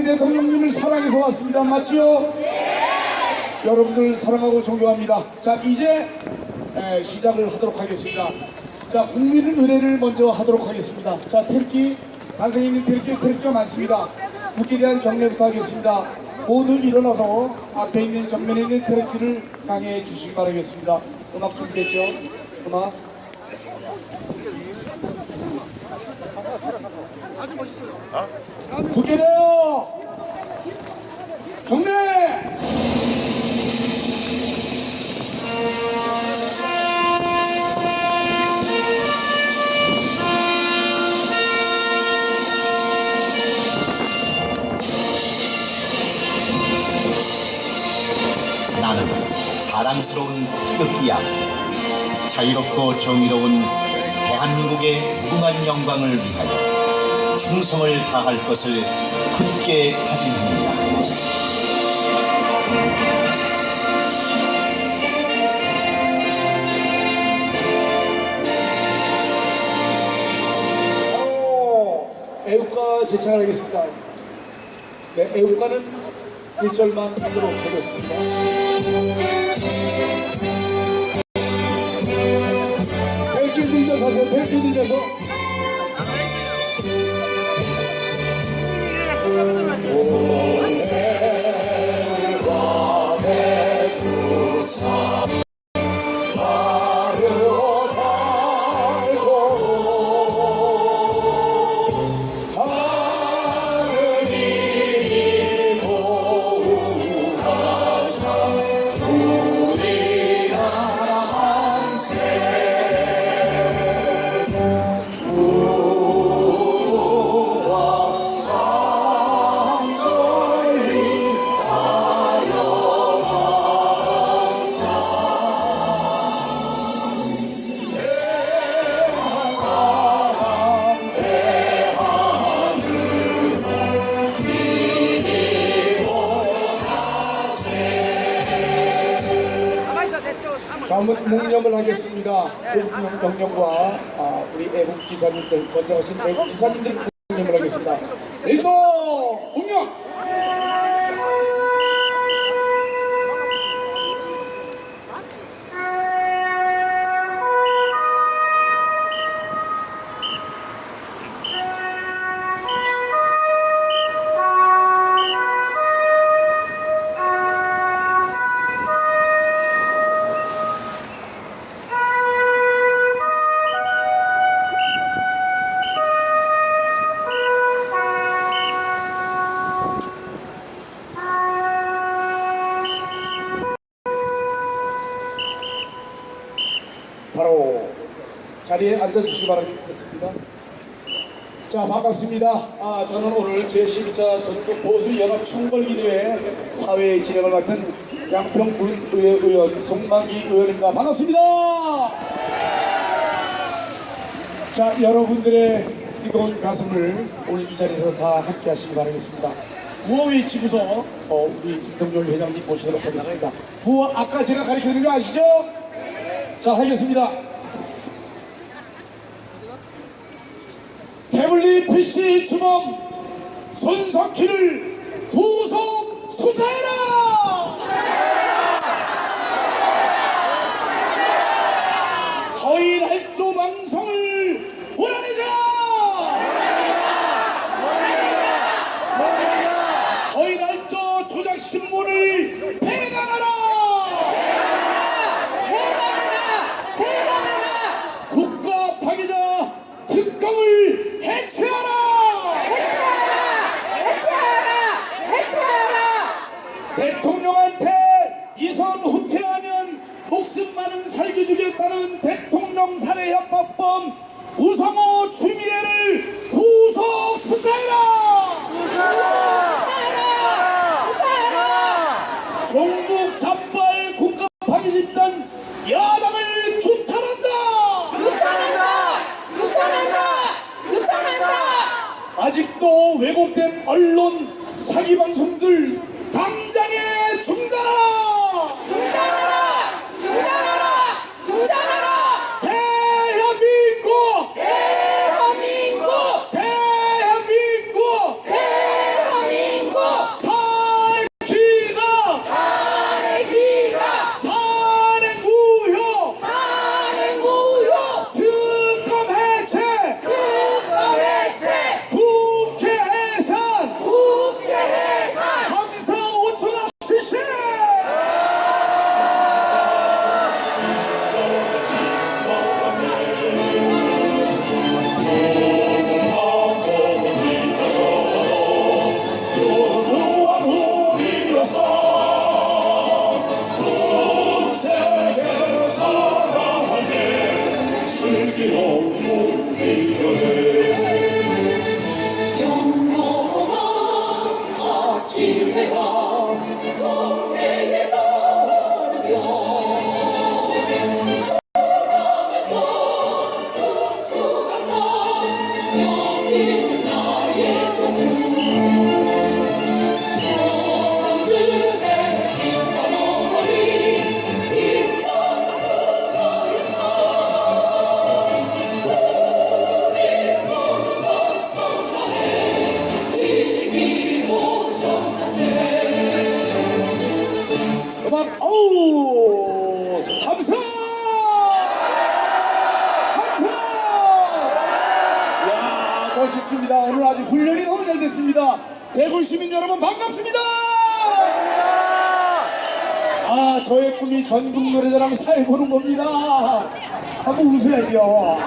대통령님을 사랑해서 왔습니다. 맞지요? 여러분들 사랑하고 존경합니다. 자, 이제 시작을 하도록 하겠습니다. 자, 국민의례를 먼저 하도록 하겠습니다. 자, 태극기, 반성에 있는 태극기가 많습니다. 국기에 대한 경례부터 하겠습니다. 모두 일어나서 앞에 있는 정면에 있는 태극기를 강해해 주시기 바라겠습니다. 음악 준비됐죠? 음악. 아주 멋있어요. 국기대요! 경례! 나는 사랑스러운 태극기야. 자유롭고 정의로운 대한민국의 무궁한 영광을 위하여 충성을 다할 것을 굳게 다짐합니다. 애국가 제창하겠습니다. 네, 애국가는 1절만 하도록 하겠습니다. 백기 들려서 하세요. 백기 들려서. 다음은 묵념을 하겠습니다. 호국 경영과 우리 애국지사님들, 먼저 하신 애국지사님들 묵념을 하겠습니다. 일도 묵념! 바로 자리에 앉아주시기 바라겠습니다. 자, 반갑습니다. 저는 오늘 제12차 전국 보수연합 총궐기대회 사회 진행을 맡은 양평군의회 의원 송만기 의원입니다. 반갑습니다. 자, 여러분들의 뜨거운 가슴을 오늘 이 자리에서 다 함께 하시기 바라겠습니다. 구호 외치고서 우리 김동열 회장님 모시도록 하겠습니다. 구호 아까 제가 가르쳐드린 거 아시죠? 자, 하겠습니다. 태블릿 PC 주범 손석희를 구속 수사해라! 허위 날조 방송을 몰아내자! 허위 날조 조작 신문을 폐강하라! 국가 파괴자 특검을 해체하라! 대통령한테 이선 후퇴하면 목숨만은 살겨주겠다는 대통령 살해 협박범 우성호 추미애를 구속 수사해라! 종북 잡발 국가 파괴 집단 야당을 규탄한다! 아직도 왜곡된 언론 사기 방송들 당장에 중단하라! 대한민국! 지혜가 동해에 따르며 돌아가서 금수강산 여기는 나의 전부 조상들의 빛과 어머니 빛나는 나의 삶 우리 모두 성성하네 이 길이 모정하세 음악 어우 감사 감사 야 멋있습니다. 오늘 아주 훈련이 너무 잘 됐습니다. 대구 시민 여러분 반갑습니다. 아 저의 꿈이 전국 노래자랑 사회 보는 겁니다. 한번 웃어야죠.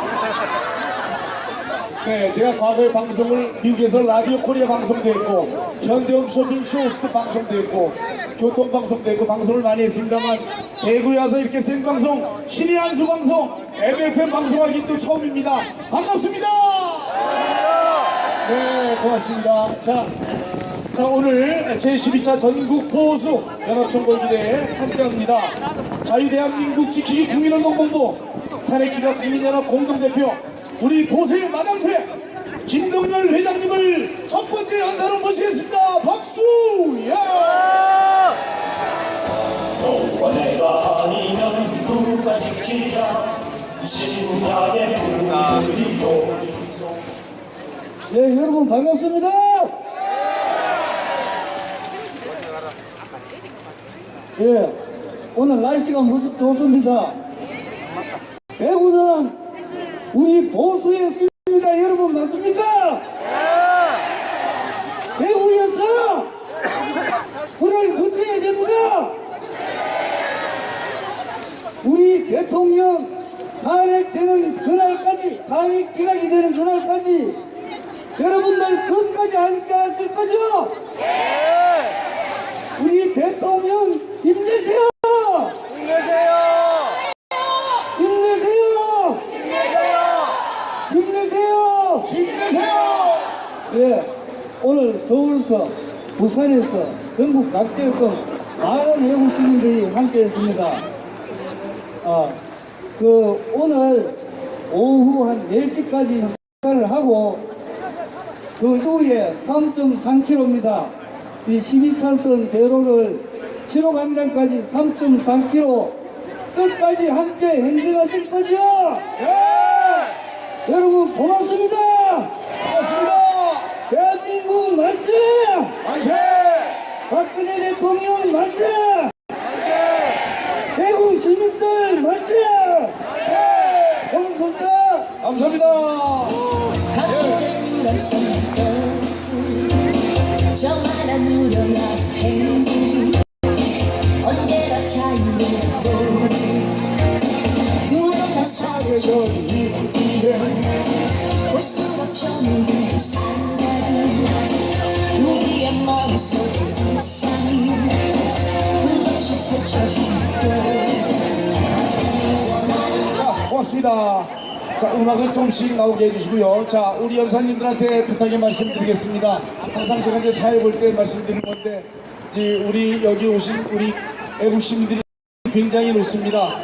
네, 제가 과거에 방송을 미국에서 라디오 코리아 방송도 했고 현대홈 쇼핑 쇼호스트 방송도 했고 교통방송도 했고 방송을 많이 했습니다만 대구에 와서 이렇게 생방송 신의 한수 방송 MFM 방송하기 또 처음입니다. 반갑습니다. 네 고맙습니다. 자 오늘 제12차 전국 보수 연합총궐기대에 함께합니다. 자유대한민국 지키기 국민운동본부 탄핵기각 국민연합 공동대표 우리 보수의 마당쇠 김동열 회장님을 첫 번째 연사로 모시겠습니다. 박수! 예! 너와 내가 아니면 누가 지키랴 신나게 부르리요. 네, 여러분 반갑습니다. 예, 오늘 날씨가 무척 좋습니다. 대구는 우리 보수의 힘입니다. 여러분 맞습니까? 대구에서 불을 붙여야 됩니다. 우리 대통령 탄핵되는 그날까지, 탄핵 기각이 되는 그날까지 여러분들 끝까지 함께 하실 거죠? 우리 대통령 힘내세요! 힘내세요! 힘내세요! 힘내세요! 예, 오늘 서울서, 부산에서, 전국 각지에서 많은 외국 시민들이 함께 했습니다. 오늘 오후 한 4시까지 식사를 하고, 그 이후에 3.3km입니다. 이 12차선 대로를 7호 광장까지 3.3km 끝까지 함께 행진하실 거죠? 예! 여러분 고맙습니다. 반갑습니다. 대한민국 만세! 만세! 박근혜 대통령 만세! 대구 시민들 만세! 고맙습니다. 감사합니다. 강물은 넘쳐나고 저 하나 누려야 행복 언제나 자유롭고 누구나 사계절 이후에 볼수록 정든 사랑이 우리의 마음속에 이상이 끝없이 펼쳐지고 고맙습니다. 자, 음악을 좀씩 나오게 해주시고요. 자, 우리 연사님들한테 부탁의 말씀드리겠습니다. 항상 제가 이제 사회 볼 때 말씀드리는 건데, 이제 우리 여기 오신 우리 애국 시민들이 굉장히 높습니다.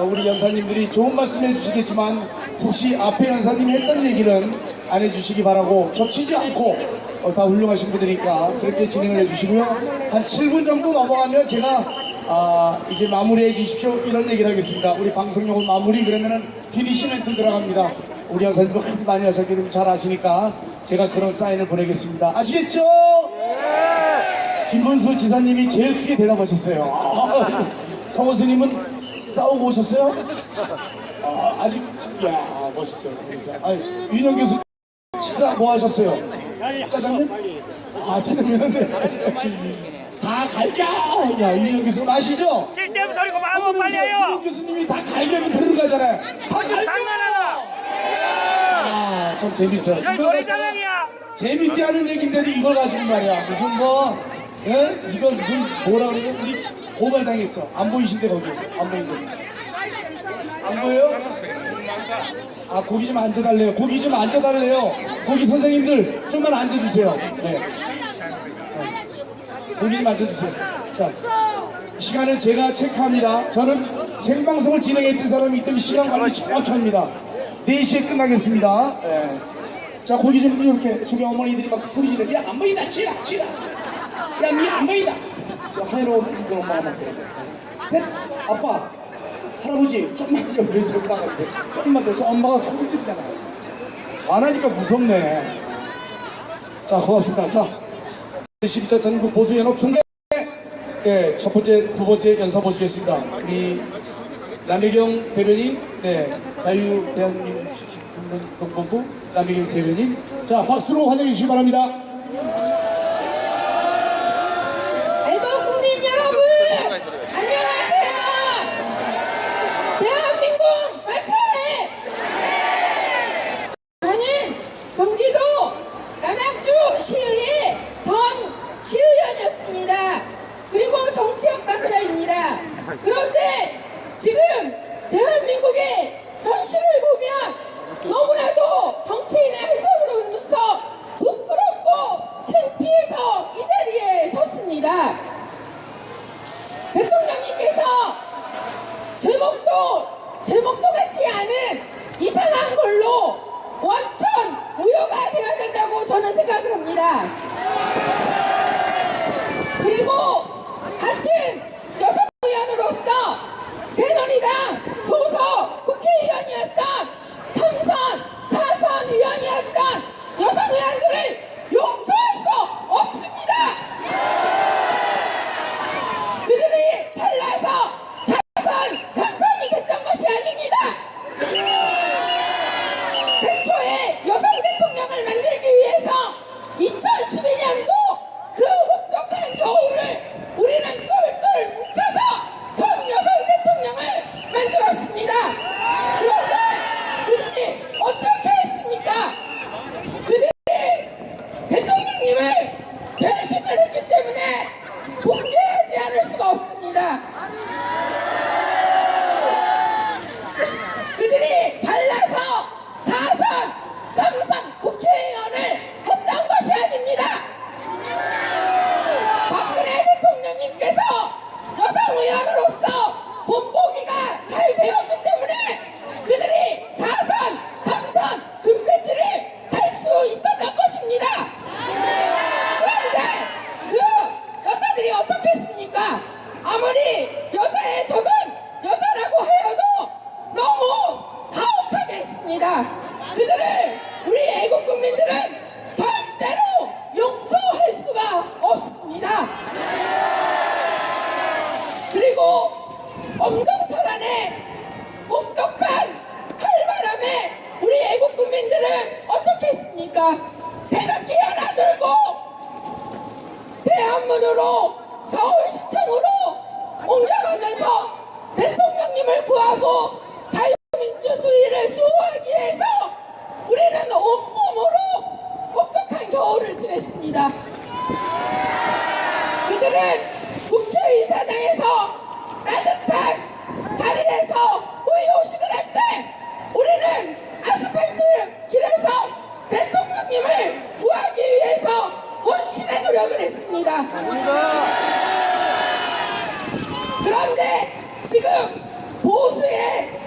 우리 연사님들이 좋은 말씀 해주시겠지만, 혹시 앞에 연사님이 했던 얘기는 안 해주시기 바라고, 겹치지 않고, 다 훌륭하신 분들이니까 그렇게 진행을 해주시고요. 한 7분 정도 넘어가면 제가 이제 마무리해 주십시오 이런 얘기를 하겠습니다. 우리 방송용은 마무리 그러면은 피니시멘트 들어갑니다. 우리 연사님도 많이 하셨기 때문에 잘 아시니까 제가 그런 사인을 보내겠습니다. 아시겠죠? 김문수 지사님이 제일 크게 대답하셨어요. 성호스님은 싸우고 오셨어요? 아직 야 멋있어요. 윤영 교수 식사 뭐 하셨어요? 짜장면? 짜장면인데 다 갈겨! 야, 윤영 교수님 아시죠? 쓸데없는 소리 그만하고 빨리 해요. 윤영 교수님이 다 갈겨면 그러는 거잖아요. 다 갈겨! 장난하나? 참 재밌어요. 여기 노래자랑이야. 재밌게 하는 얘기인데도 이걸 가지고 말이야. 무슨 뭐, 예? 이거 무슨 뭐라 그러죠? 우리 고발당했어. 안 보이신데 거기에서. 안 보이는데. 안 보여요? 고기 좀 앉아달래요. 고기 좀 앉아달래요. 고기 선생님들 좀만 앉아주세요. 네. 고기 만져주세요. 자, 시간은 제가 체크합니다. 저는 생방송을 진행했던 사람이기 때문에 시간 관리 정확히 합니다. 4시에 끝나겠습니다. 예. 자, 고기 좀 이렇게 저기 어머니들이 막 소리 지르. 야, 안 보인다, 치라. 야, 니 안 보인다. 저 하이로 이거 엄마가 막 그래. 아빠, 할아버지, 조금만 더 왜 저기 나가세요? 조금만 더. 저 엄마가 소리 지르잖아요. 안 하니까 무섭네. 자, 고맙습니다. 자, 12차 전국 보수연합 총회 네, 첫 번째, 두 번째 연사 모시겠습니다. 우리 남혜경 대변인, 네, 자유대한민국동본부 남혜경 대변인. 자, 박수로 환영해 주시기 바랍니다. 애국민 여러분, 안녕하세요. 대한민국 만세! 저는 경기도 남양주 시의회 전 시의원이었습니다. 그리고 정치학 박사입니다. 그런데 지금 대한민국의 현실을 보면 너무나도 정치인의 해석으로서 부끄럽고 창피해서 이 자리에 섰습니다. 대통령님께서 제목도 같지 않은 이상한 걸로 원천 무효가 되어야 된다고 저는 생각을 합니다. 그리고 같은 여성 의원으로서 새누리당 소속 국회의원이었던 3선, 4선 의원이었던 여성 의원들을 용서할 수 없습니다. 그들이 잘나서 4선, 3선이 됐던 것이 아닙니다. 최초의 여성 대통령을 만들기 위해서 2012년도 그 혹독한 겨울을 우리는 똘똘 뭉쳐서 전 여성 대통령을 만들었습니다. 그런데 그들이 어떻게 했습니까? 그들이 대통령님을 배신을 했기 때문에 붕괴하지 않을 수가 없습니다. 그들이 잘나서 4선, 3선 국회의원을 했던 것이 아닙니다. 박근혜 대통령님께서 여성 의원으로서 본보기가 잘 되었기 때문에 그들이 4선, 3선 금배지를 달 수 있었던 것입니다. 그런데 그 여자들이 어떻게 했습니까? 아무리 여자의 적은 여자라고 하여도 너무 가혹하게 했습니다. 그들을 우리 애국 국민들은 절대로 용서할 수가 없습니다. 그리고 엄동설안에 혹독한 칼바람에 우리 애국 국민들은 어떻게 했습니까? 태극기 하나 들고 대한문으로 서울시청으로 옮겨가면서 대통령님을 구하고 자유민주주의를 수호하기 위해서 우리는 온몸으로 혹독한 겨울을 지냈습니다. 그들은 국회의사당에서 따뜻한 자리에서 모의호식을 할 때 우리는 아스팔트 길에서 대통령님을 구하기 위해서 혼신의 노력을 했습니다. 그런데 지금 보수의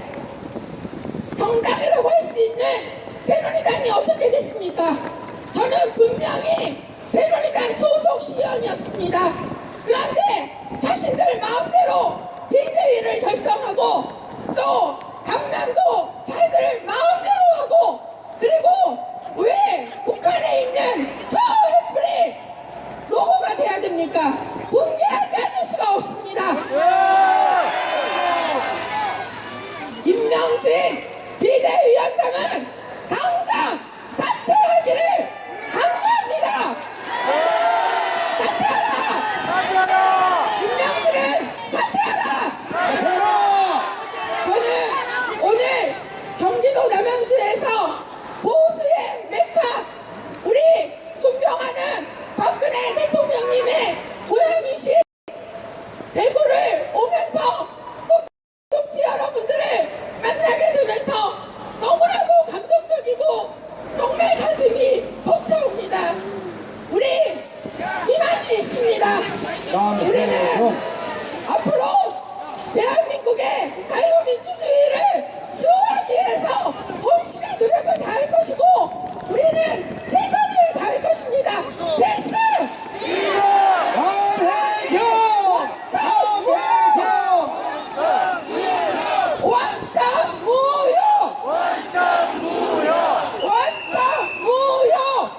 정당이라고 할 수 있는 새누리당이 어떻게 됐습니까? 저는 분명히 새누리당 소속 시의원이었습니다. 그런데 자신들 마음대로 비대위를 결성하고 또 당면도 자기들 마음대로 하고 그리고 왜 북한에 있는 저 햇불이 로고가 돼야 됩니까? 붕괴하지 않을 수가 없습니다. 임명진 비대위원장은 당장 사퇴하기를 강조합니다. 사퇴하라! 임명진은 사퇴하라! 저는 오늘 경기도 남양주에서 보수의 메카 우리 존경하는 박근혜 대통령님의 고향이신 대구를 오면서 꼭지 여러분들을 만나게 되면서 너무나도 감동적이고 정말 가슴이 벅차옵니다. 우리 이만희 있습니다. 우리는 앞으로 대한민국의 자유민주주의를 수호하기 위해서 본신의 노력을 다할 것이고 우리는 최선을 다할 것입니다. 필수!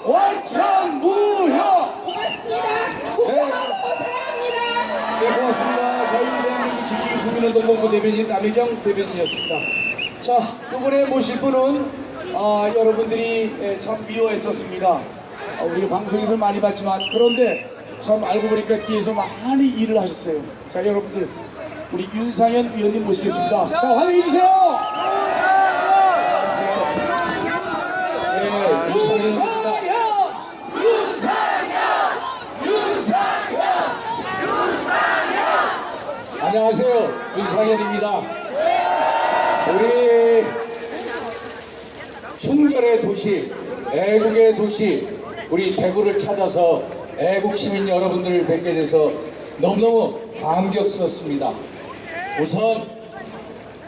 원천무효! 고맙습니다. 존경하고 사랑합니다. 네, 고맙습니다. 자유대한민국 지키기 국민운동본부 대변인 남혜경 대변인이었습니다. 자, 이번에 모실 분은 여러분들이 참 미워했었습니다. 우리 방송에서 많이 봤지만 그런데 참 알고 보니까 뒤에서 많이 일을 하셨어요. 자, 여러분들 우리 윤상현 위원님 모시겠습니다. 자, 환영해 주세요. 네, 윤상현. 안녕하세요. 윤상현입니다. 우리 충절의 도시, 애국의 도시, 우리 대구를 찾아서 애국 시민 여러분들을 뵙게 돼서 너무너무 감격스럽습니다. 우선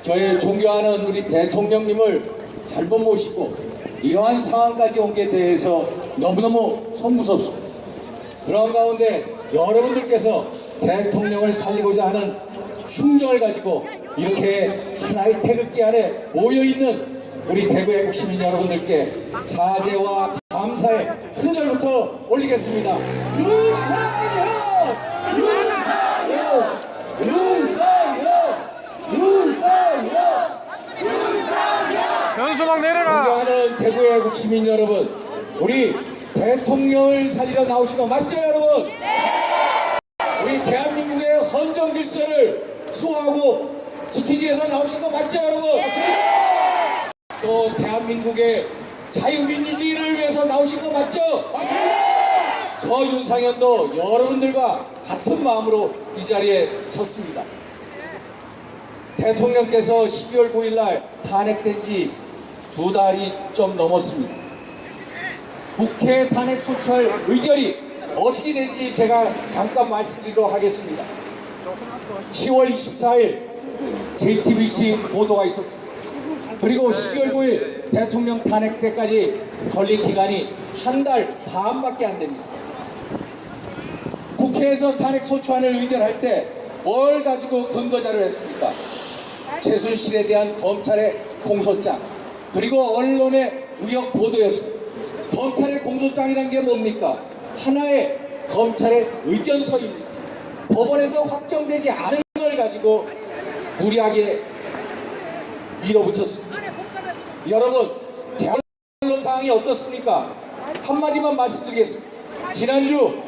저의 존경하는 우리 대통령님을 잘못 모시고 이러한 상황까지 온 게 대해서 너무너무 송구스럽습니다. 그런 가운데 여러분들께서 대통령을 살리고자 하는 충정을 가지고 이렇게 하나의 태극기 안에 모여있는 우리 대구 애국 시민 여러분들께 사죄와 감사의 큰 절부터 올리겠습니다. 윤상현! 윤상현! 윤상현! 윤상현! 현수막 내려라. 존경하는 대구 애국 시민 여러분, 우리 대통령을 살리러 나오신 거 맞죠 여러분? 우리 대한민국의 헌정 질서를 수호하고 지키기 위해서 나오신 거 맞죠 여러분? 또 대한민국의 자유민주주의를 위해서 나오신 거 맞죠? 저 윤상현도 여러분들과 같은 마음으로 이 자리에 섰습니다. 대통령께서 12월 9일 날 탄핵된 지 2달이 좀 넘었습니다. 국회 탄핵 소추할 의결이 어떻게 될지 제가 잠깐 말씀드리도록 하겠습니다. 10월 24일 JTBC 보도가 있었습니다. 그리고 12월 9일 대통령 탄핵 때까지 걸린 기간이 1달 반밖에 안 됩니다. 국회에서 탄핵 소추안을 의결할 때 뭘 가지고 근거자를 했습니까? 최순실에 대한 검찰의 공소장, 그리고 언론의 의혹 보도였습니다. 검찰의 공소장이란 게 뭡니까? 하나의 검찰의 의견서입니다. 법원에서 확정되지 않은 걸 가지고 무리하게 밀어붙였습니다. 여러분, 언론 상황이 어떻습니까? 한마디만 말씀드리겠습니다. 지난주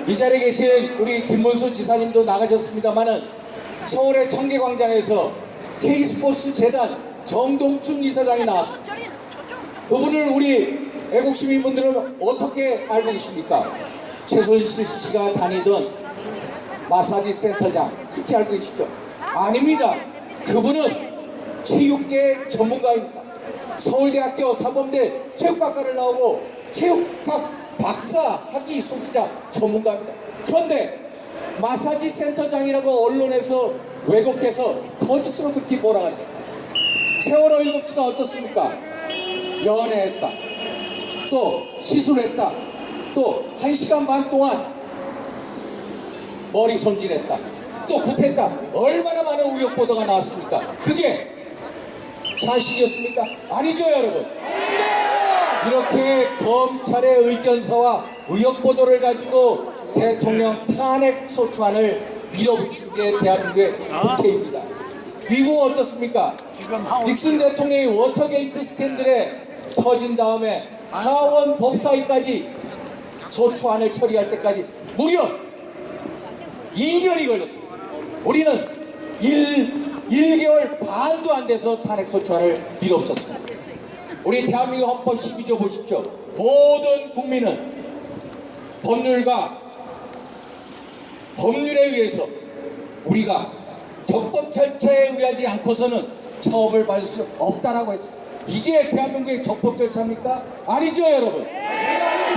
이 자리에 계신 우리 김문수 지사님도 나가셨습니다만은 서울의 청계광장에서 K스포츠 재단 정동춘 이사장이 나왔습니다. 그분을 우리 애국시민분들은 어떻게 알고 계십니까? 최순실 씨가 다니던 마사지 센터장, 그렇게 알고 계시죠? 아닙니다. 그분은 체육계 전문가입니다. 서울대학교 사범대 체육학과를 나오고 체육학 박사 학위 소지자 전문가입니다. 그런데 마사지 센터장이라고 언론에서 왜곡해서 거짓으로 그렇게 몰아갔습니다. 세월호 7시가 어떻습니까? 연애했다, 또 시술했다, 또 1시간 반 동안 머리 손질했다, 또 구태했다, 얼마나 많은 의혹 보도가 나왔습니까? 그게 사실이었습니까? 아니죠 여러분. 이렇게 검찰의 의견서와 의혹 보도를 가지고 대통령 탄핵 소추안을 밀어붙인 게 대한민국의 국회입니다. 미국은 어떻습니까? 닉슨 대통령이 워터게이트 스캔들에 터진 다음에 하원 법사위까지 소추안을 처리할 때까지 무려 2년이 걸렸습니다. 우리는 1개월 반도 안 돼서 탄핵 소추안을 밀어붙였습니다. 우리 대한민국 헌법 12조 보십시오. 모든 국민은 법률에 의해서 우리가 적법 절차에 의하지 않고서는 처벌을 받을 수 없다라고 했습니다. 이게 대한민국의 적법 절차입니까? 아니죠 여러분.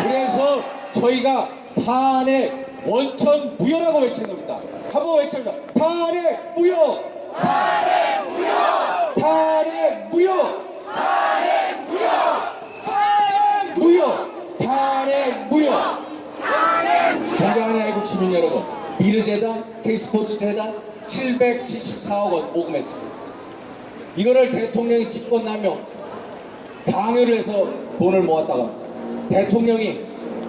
그래서 저희가 탄핵 원천 무효라고 외친 겁니다. 한번 외쳐보자. 탄핵 무효! 탄핵 무효! 탄핵 무효! 탄핵 무효! 탄핵 무효! 탄핵 무효! 존경하는 애국 시민 여러분, 미르재단, K스포츠재단 774억 원 모금했습니다. 이거를 대통령이 직권남용 강요를 해서 돈을 모았다고 합니다. 대통령이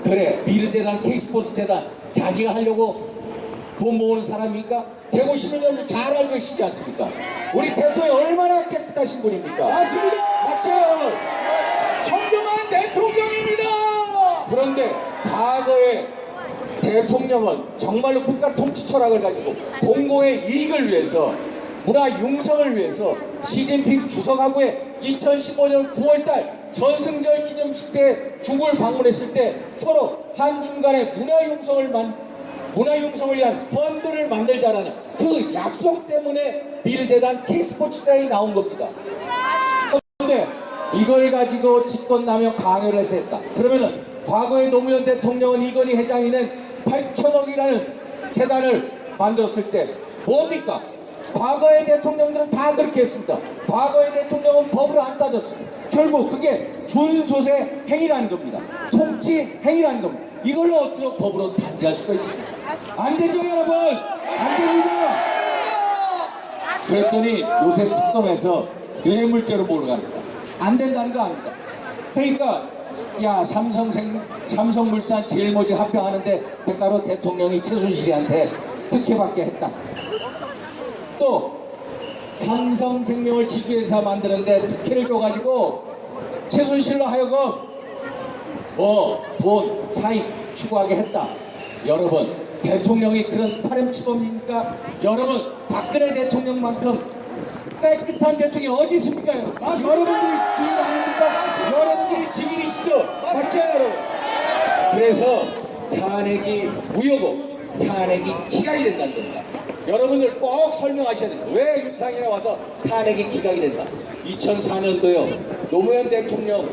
그래 미르재단, K스포츠재단 자기가 하려고 돈 모으는 사람입니까? 대구 시민여러분 잘 알고 계시지 않습니까? 우리 대통령이 얼마나 깨끗하신 분입니까? 맞습니다. 맞죠? 정경한 대통령입니다. 그런데 과거에 대통령은 정말로 국가 통치 철학을 가지고 공공의 이익을 위해서 문화 융성을 위해서 시진핑 주석하고의 2015년 9월달 전승절 기념식 때 중국을 방문했을 때 서로 한중 간의 문화 융성을 위한 펀드를 만들자라는 그 약속 때문에 미르재단 K스포츠단이 나온 겁니다. 그런데 이걸 가지고 직권남용 강요를 해서 했다. 그러면은 과거에 노무현 대통령은 이건희 회장이 낸 8천억이라는 재단을 만들었을 때 뭡니까? 과거의 대통령들은 다 그렇게 했습니다. 과거의 대통령은 법으로 안 따졌습니다. 결국 그게 준조세 행위라는 겁니다. 통치 행위라는 겁니다. 이걸로 어떻게 법으로 단죄할 수가 있습니까? 안 되죠, 여러분? 안 됩니다. 그랬더니 요새 특검에서 뇌물죄로 몰아갑니다. 안 된다는 거 아닙니다. 그러니까 야 삼성물산 제일모직 합병하는데 대가로 대통령이 최순실이한테 특혜받게 했다. 또 삼성생명을 지주회사 만드는데 특혜를 줘가지고 최순실로 하여금 돈 사익 추구하게 했다. 여러분 대통령이 그런 파렴치범입니까? 여러분 박근혜 대통령만큼 깨끗한 대통령이 어디 있습니까? 여러분들이 주인 아닙니까? 여러분들이 증인이시죠? 맞죠 여러분? 그래서 탄핵이 무효고 탄핵이 기각이 된다는 겁니다. 여러분들 꼭 설명하셔야 됩니다. 왜 윤상현에 와서 탄핵이 기각이 된다. 2004년도요 노무현 대통령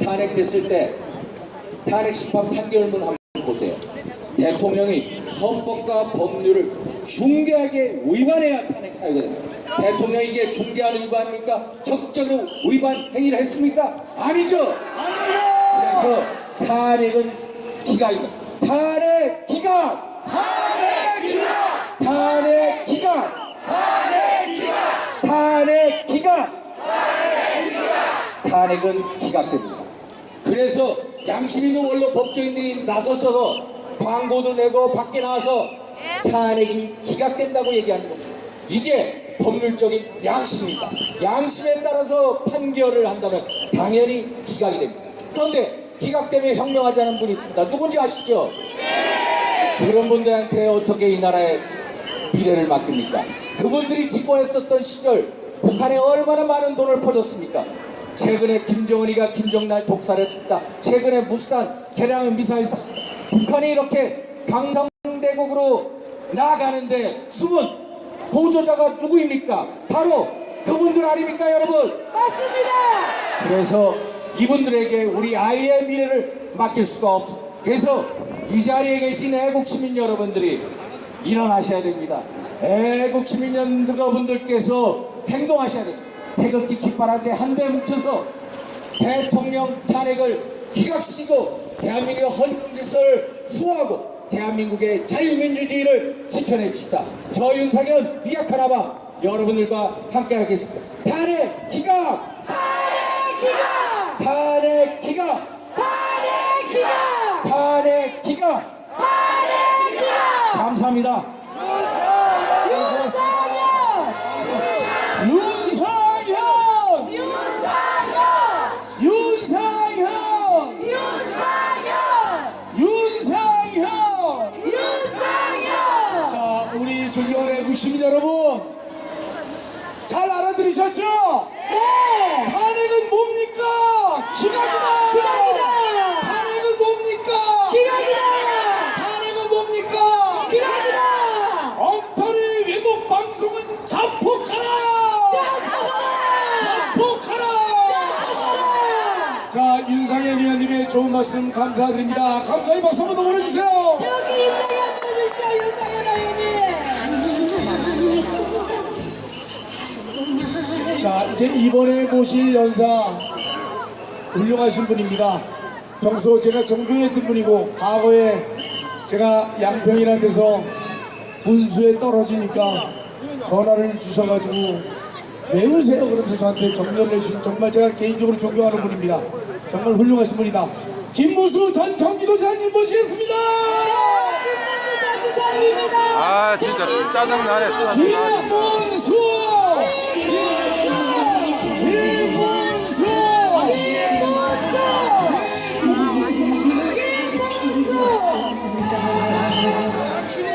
탄핵됐을 때 탄핵 심판 판결문 한번 보세요. 대통령이 헌법과 법률을 중대하게 위반해야 탄핵 사유가 됩니다. 대통령이 이게 중대한 위반입니까? 적극적으로 위반 행위를 했습니까? 아니죠. 그래서 탄핵은 기각입니다. 탄핵 기각! 탄핵 기각! 탄핵 기각! 탄핵 기각! 탄핵은 기각됩니다. 그래서 양심 있는 원로 법조인들이 나서서 광고도 내고 밖에 나와서 탄핵이 기각된다고 얘기하는 겁니다. 이게 법률적인 양심입니다. 양심에 따라서 판결을 한다면 당연히 기각이 됩니다. 그런데 기각되면 형명하자는 분이 있습니다. 누군지 아시죠? 그런 분들한테 어떻게 이 나라의 미래를 맡깁니까? 그분들이 집권했었던 시절 북한에 얼마나 많은 돈을 퍼줬습니까? 최근에 김정은이가 김정날 독살했습니다. 최근에 무수단 개량 미사일 북한이 이렇게 강성대국으로 나아가는데 숨은 보조자가 누구입니까? 바로 그분들 아닙니까 여러분? 맞습니다. 그래서 이분들에게 우리 아이의 미래를 맡길 수가 없습니다. 그래서 이 자리에 계신 애국시민 여러분들이 일어나셔야 됩니다. 애국시민 여러분들께서 행동하셔야 됩니다. 태극기 깃발 한 대 한 대 뭉쳐서 대통령 탄핵을 기각시키고 대한민국의 헌질서를 수호하고 대한민국의 자유민주주의를 지켜냅시다. 저 윤상현 미약하나마 여러분들과 함께 하겠습니다. 탄핵 기각! 탄핵 기각! 탄핵 기각! 탄핵 기각! 탄핵 기각! 탄핵 기각! 감사합니다. 윤상현! 윤상현! 윤상현! 윤상현! 윤상현! 윤상현! 윤상현! 자, 우리 존경하는 애국시민 여러분, 잘 알아들으셨죠? 네! 탄핵은 뭡니까? 기각이다! 기각이다! 탄핵은 뭡니까? 기각이다! 탄핵은 뭡니까? 기각이다! 엉터리 외국 방송은 자폭하라! 자폭하라! 자, 윤상현 의원님의 좋은 말씀 감사드립니다. 감사의 박수 한번 더 보내주세요. 여기 윤상현 이제 이번에 모실 연사 훌륭하신 분입니다. 평소 제가 정교했던 분이고 과거에 제가 양평이라는 데서 분수에 떨어지니까 전화를 주셔가지고 왜 우세요? 그러면서 저한테 격려를 해주신 정말 제가 개인적으로 존경하는 분입니다. 정말 훌륭하신 분이다. 김무수 전 경기도지사님 모시겠습니다. 지사입니다. 아 진짜 짜증나네. 김문수!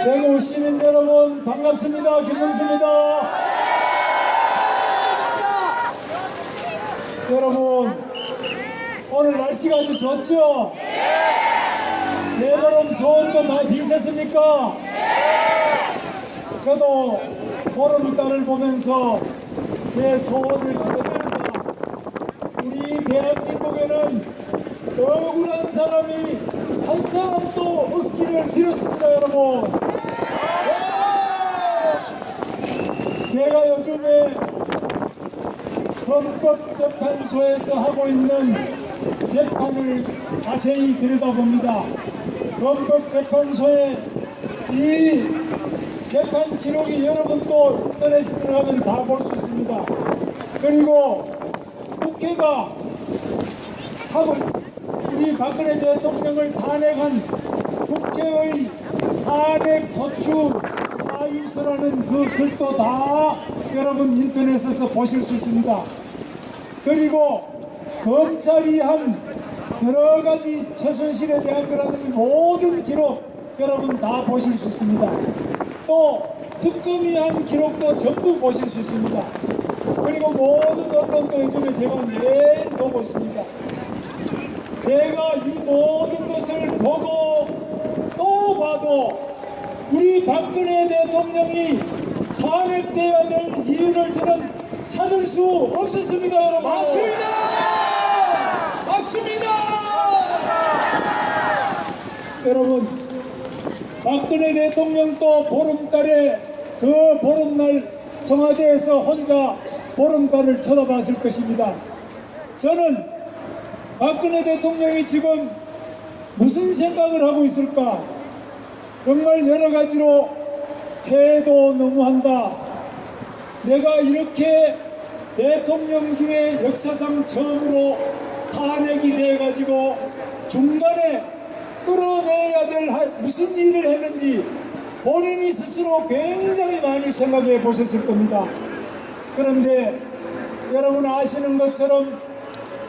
대구 시민 여러분 반갑습니다. 김문수입니다. 여러분 오늘 날씨가 아주 좋죠? 대보름 소원도 많이 비셨습니까? 저도 보름달을 보면서 제 소원을 빌었습니다. 우리 대한민국에는 억울한 사람이 한 사람도 없기를 빌었습니다. 여러분, 제가 요즘에 헌법재판소에서 하고 있는 재판을 자세히 들여다봅니다. 헌법재판소에 이 재판 기록이 여러분도 인터넷에 들어가면 다 볼 수 있습니다. 그리고 국회가 우리 박근혜 대통령을 탄핵한 국회의 탄핵 소추 사유서라는 그 글도 다 여러분 인터넷에서 보실 수 있습니다. 그리고 검찰이 한 여러 가지 최순실에 대한 거라든지 모든 기록 여러분 다 보실 수 있습니다. 또 특검이 한 기록도 전부 보실 수 있습니다. 그리고 모든 언론도 요즘에 제가 매일 보고 있습니다. 제가 이 모든 것을 보고 또 봐도 우리 박근혜 대통령이 탄핵돼야 될 이유를 저는 찾을 수 없었습니다. 여러분. 맞습니다! 맞습니다! 여러분, 박근혜 대통령도 보름달에 그 보름날 청와대에서 혼자 보름달을 쳐다봤을 것입니다. 저는 박근혜 대통령이 지금 무슨 생각을 하고 있을까? 정말 여러 가지로 해도 너무한다. 내가 이렇게 대통령 중에 역사상 처음으로 탄핵이 돼가지고 중간에 끌어내야 될 무슨 일을 했는지 본인이 스스로 굉장히 많이 생각해 보셨을 겁니다. 그런데 여러분 아시는 것처럼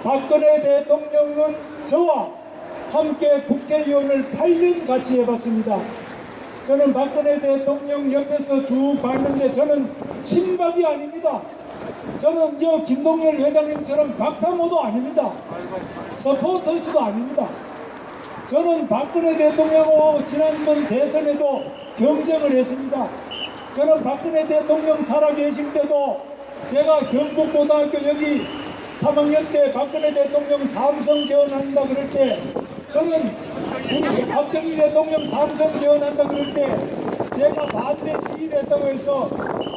박근혜 대통령은 저와 함께 국회의원을 8년 같이 해봤습니다. 저는 박근혜 대통령 옆에서 쭉 봤는데 저는 친박이 아닙니다. 저는 김동열 회장님처럼 박사모도 아닙니다. 서포터즈도 아닙니다. 저는 박근혜 대통령하고 지난번 대선에도 경쟁을 했습니다. 저는 박근혜 대통령 살아계실 때도 제가 경북고등학교 여기 3학년 때 박근혜 대통령 삼성 개헌한다 그럴 때 저는 우리 박정희 대통령 삼성 개헌한다 그럴 때 제가 반대 시위했다고 해서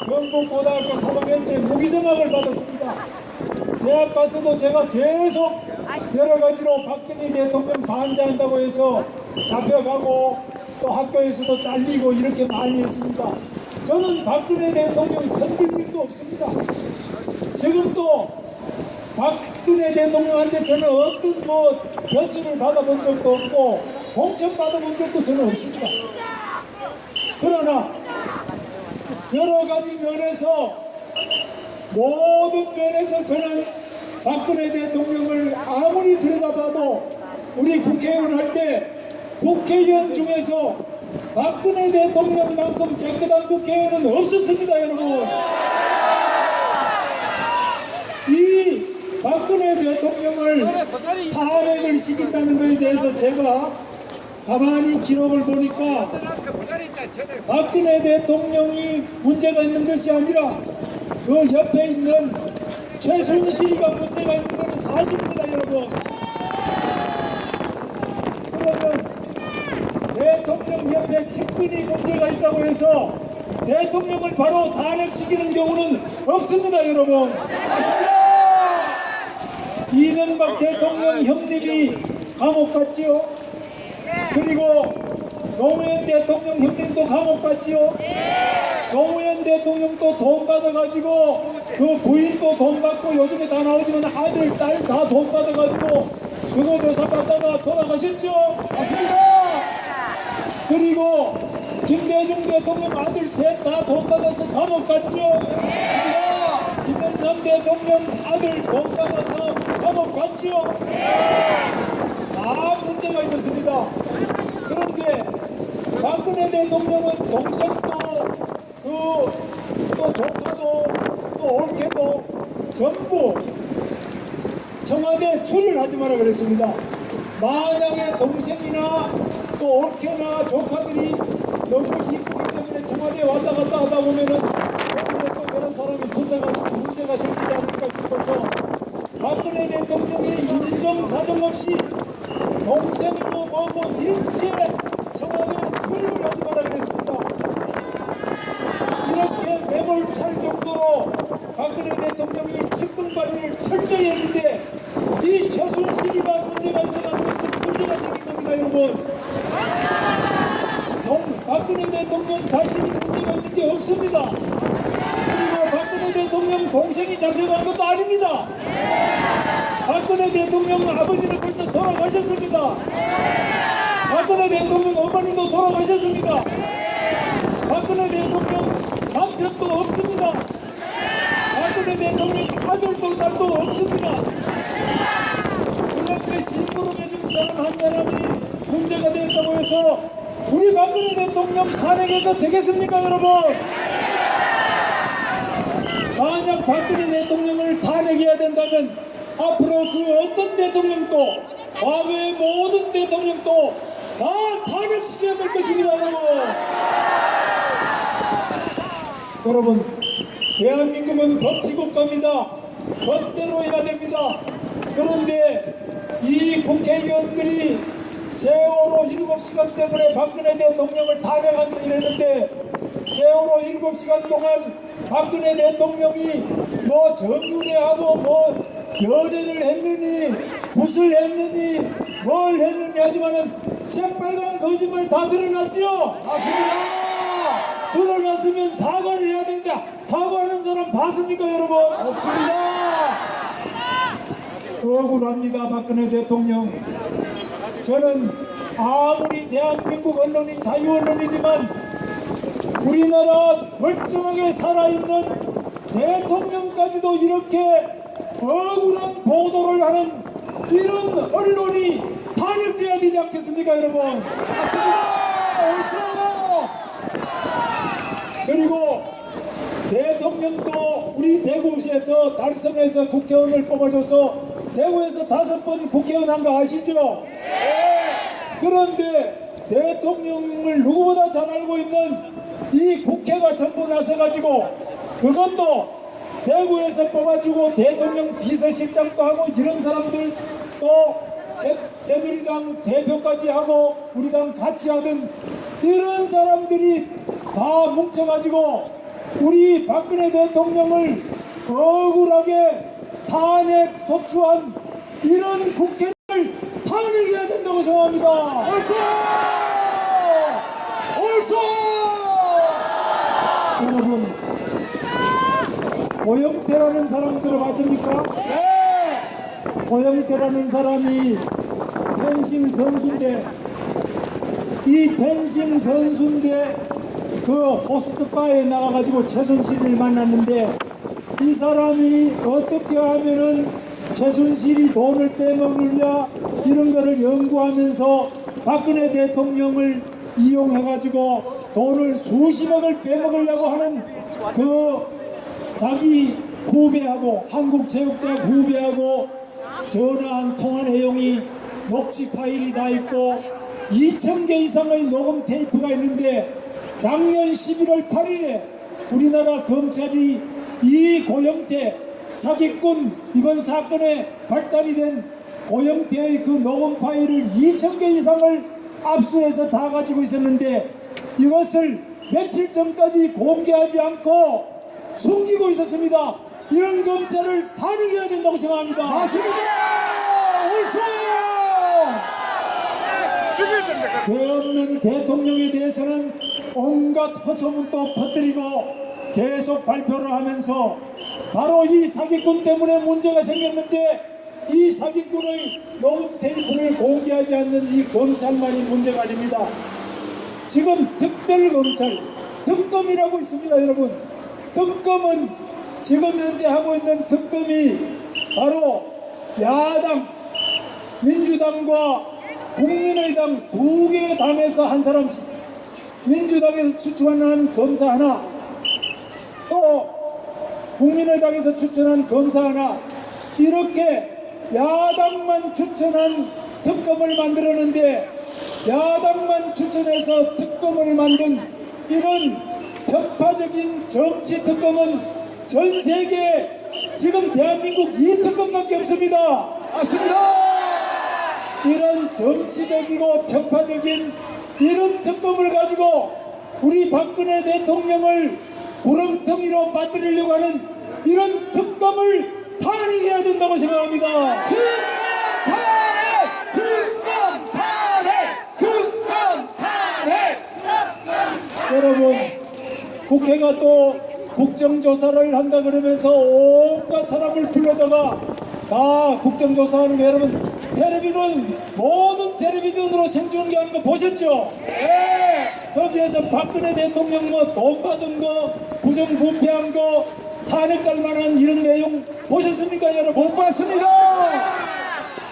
경북고등학교 3학년 때 무기정학을 받았습니다. 대학 가서도 제가 계속 여러 가지로 박정희 대통령 반대한다고 해서 잡혀가고 또 학교에서도 잘리고 이렇게 많이 했습니다. 저는 박근혜 대통령 건든 일도 없습니다. 지금도 박근혜 대통령한테 저는 어떤 벼슬을 받아본 적도 없고 공천 받아본 적도 저는 없습니다. 그러나 여러 가지 면에서 모든 면에서 저는 박근혜 대통령을 아무리 들여다봐도 우리 국회의원 할 때 국회의원 중에서 박근혜 대통령만큼 깨끗한 국회의원은 없었습니다. 여러분, 이 박근혜 대통령을 탄핵을 시킨다는 것에 대해서 제가 가만히 기록을 보니까 박근혜 대통령이 문제가 있는 것이 아니라 그 옆에 있는 최순실이가 문제가 있는 것은 사실입니다. 여러분, 그러면 대통령 옆에 측근이 문제가 있다고 해서 대통령을 바로 탄핵시키는 경우는 없습니다. 여러분, 아십니까? 이명박 대통령 형님이 감옥 갔지요. 그리고 노무현 대통령 형님도 감옥 갔지요. 노무현 대통령도 돈 받아가지고 그 부인도 돈 받고 요즘에 다 나오지만 아들, 딸 다 돈 받아가지고 그거 조사 받다가 돌아가셨죠. 맞습니다. 그리고 김대중 대통령 아들 셋 다 돈 받아서 감옥 갔지요. 김영삼 대통령 아들 돈 받아서 감옥 갔지요. 다 문제가 있었습니다. 그런데 박근혜 대통령은 동생도 또 조카도 또 올케도 전부 청와대 출연하지 마라 그랬습니다. 만약에 동생이나 또 올케나 조카들이 너무 이쁘기 때문에 청와대에 왔다 갔다 하다 보면은 거기에 또 여러 사람이 문제가 생기지 않을까 싶어서 박근혜 대통령이 인정사정 없이 동생이고 뭐고 일체 청와대에 출입을 하지 마라 그랬습니다. 이렇게 매몰찰 정도로 박근혜 대통령이 측근관리를 철저히 했는데 이 최순실이가 문제가 있어가지고 지금 문제가 생긴 겁니다, 여러분. 박근혜 대통령 자신이 문제가 있는 게 없습니다. 그리고 박근혜 대통령 동생이 잡혀간 것도 아닙니다. 박근혜 대통령 아버지는 벌써 돌아가셨습니다. 박근혜 대통령 어머니도 돌아가셨습니다. 박근혜 대통령 남편도 없습니다. 박근혜 대통령 아들도 딸도 없습니다. 그런데 심부름해 준 사람 한 사람이 문제가 됐다고 해서 우리 박근혜 대통령 탄핵해서 되겠습니까, 여러분? 만약 박근혜 대통령을 탄핵해야 된다면 앞으로 그 어떤 대통령도 과거의 모든 대통령도 다 탄핵시켜야 될 것입니다, 여러분. 여러분, 대한민국은 법치국가입니다. 법대로 해야 됩니다. 그런데 이 국회의원들이 세월호 7시간 때문에 박근혜 대통령을 탄핵한다고 했는데 세월호 7시간 동안 박근혜 대통령이 뭐 정윤회하고 뭐 연애를 했느니 굿을 했느니 뭘 했느니 하지만은 새빨간 거짓말 다 드러났죠? 맞습니다. 드러났으면 사과를 해야 된다. 사과하는 사람 봤습니까, 여러분? 없습니다. 억울합니다, 박근혜 대통령. 저는 아무리 대한민국 언론이 자유언론이지만 우리나라 멀쩡하게 살아있는 대통령까지도 이렇게 억울한 보도를 하는 이런 언론이 탄핵돼야 되지 않겠습니까, 여러분? 맞습니다. 옳소. 그리고 대통령도 우리 대구에서 달성해서 국회의원을 뽑아줘서 대구에서 5번 국회의원 한 거 아시죠? 그런데 대통령을 누구보다 잘 알고 있는 이 국회가 전부 나서가지고 그것도 대구에서 뽑아주고 대통령 비서실장도 하고 이런 사람들 또 새누리당 대표까지 하고 우리 당 같이 하던 이런 사람들이 다 뭉쳐가지고 우리 박근혜 대통령을 억울하게 탄핵 소추한 이런 국회를 탄핵해야 된다고 생각합니다. 옳소. 옳소. 여러분, 고영태라는 사람 들어봤습니까? 네. 고영태라는 사람이 펜싱 선수인데 이 펜싱 선수인데 그 호스트바에 나가가지고 최순실을 만났는데 이 사람이 어떻게 하면은 최순실이 돈을 빼먹느냐 이런 거를 연구하면서 박근혜 대통령을 이용해가지고 돈을 수십억을 빼먹으려고 하는 그 자기 후배하고 한국체육대학 후배하고 전화한 통화 내용이 녹취 파일이 다 있고 2,000개 이상의 녹음 테이프가 있는데 작년 11월 8일에 우리나라 검찰이 이 고영태 사기꾼 이번 사건에 발달이 된 고영태의 그 녹음 파일을 2,000개 이상을 압수해서 다 가지고 있었는데 이것을 며칠 전까지 공개하지 않고 숨기고 있었습니다. 이런 검찰을 탄핵해야 된다고 생각합니다. 맞습니다. 죄 없는 대통령에 대해서는 온갖 허소문도 퍼뜨리고 계속 발표를 하면서 바로 이 사기꾼 때문에 문제가 생겼는데 이 사기꾼의 녹음 테이프를 공개하지 않는 이 검찰만이 문제가 아닙니다. 지금 특별검찰, 특검이라고 있습니다, 여러분. 특검은 지금 현재 하고 있는 특검이 바로 야당, 민주당과 국민의당 두 개의 당에서 한 사람씩, 민주당에서 추천한 검사 하나, 또 국민의당에서 추천한 검사 하나, 이렇게 야당만 추천한 특검을 만들었는데, 야당만 추천해서 특검을 만든 이런 편파적인 정치 특검은 전 세계에 지금 대한민국 이 특검밖에 없습니다. 맞습니다. 이런 정치적이고 편파적인 이런 특검을 가지고 우리 박근혜 대통령을 구렁텅이로 빠뜨리려고 하는 이런 특검을 탄핵해야 된다고 생각합니다. 여러분, 국회가 또 국정조사를 한다 그러면서 온갖 사람을 불러다가 다 국정조사하는 거, 여러분 텔레비전, 모든 텔레비전으로 생중계하는 거 보셨죠? 네. 거기에서 박근혜 대통령 뭐 돈 받은 거, 부정부패한 거, 탄핵할 만한 이런 내용 보셨습니까, 여러분? 못 봤습니다.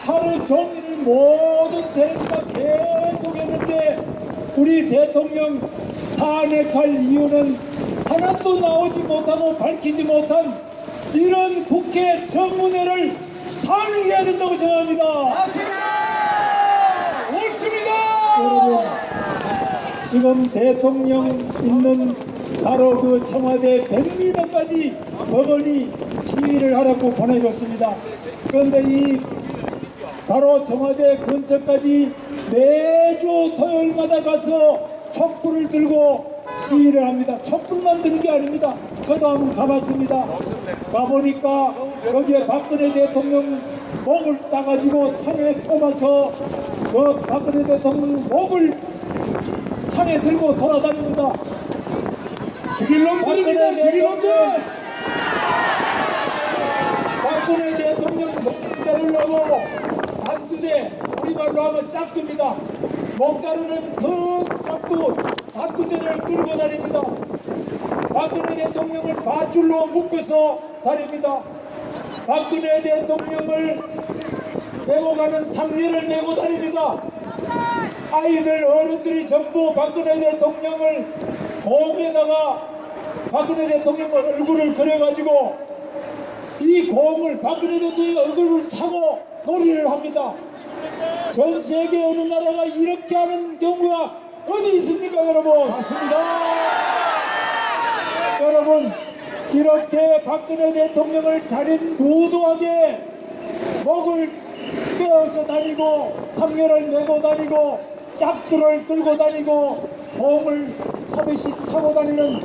하루 종일 모든 텔레비가 계속 했는데 우리 대통령 탄핵할 이유는 하나도 나오지 못하고 밝히지 못한 이런 국회 청문회를 탄핵해야 된다고 생각합니다. 옳습니다. 여러분, 지금 대통령 있는 바로 그 청와대 100m까지 법원이 시위를 하라고 보내줬습니다. 그런데 이 바로 청와대 근처까지 매주 토요일마다 가서 촛불을 들고 시위를 합니다. 촛불만 드는 게 아닙니다. 저도 한번 가봤습니다. 가보니까 거기에 박근혜 대통령 목을 따가지고 창에 꼽아서 그 박근혜 대통령 목을 창에 들고 돌아다닙니다. 죽일 놈들입니다. 죽일 놈들. 박근혜 대통령 목 자르려고 단두대, 우리말로 하면 짝두입니다. 목 자르는 큰 짝두, 단두대를 끌고 다닙니다. 박근혜 대통령을 밧줄로 묶어서 다닙니다. 박근혜 대통령을 메고 가는 상류를 메고 다닙니다. 아이들, 어른들이 전부 박근혜 대통령을 공에다가 박근혜 대통령 얼굴을 그려가지고 이 공을 박근혜 대통령 얼굴을 차고 놀이를 합니다. 전 세계 어느 나라가 이렇게 하는 경우가 어디 있습니까, 여러분? 맞습니다. 여러분, 이렇게 박근혜 대통령을 자린무도하게 목을 빼어서 다니고 상렬을 메고 다니고 짝두를 끌고 다니고 공을 차듯이 차고 다니는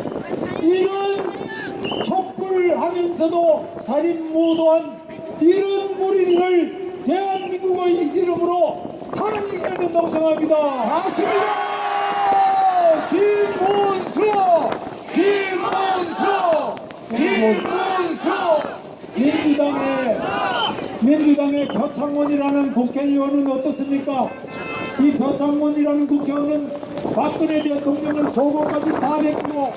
이런 촛불하면서도 자린무도한 이런 무리를 대한민국의 이름으로 탄핵해야 된다고 생각합니다. 맞습니다. 김문수. 민주당의 표창원이라는 국회의원은 어떻습니까? 이 표창원이라는 국회의원은 박근혜 대통령을 속옷까지 다 벗고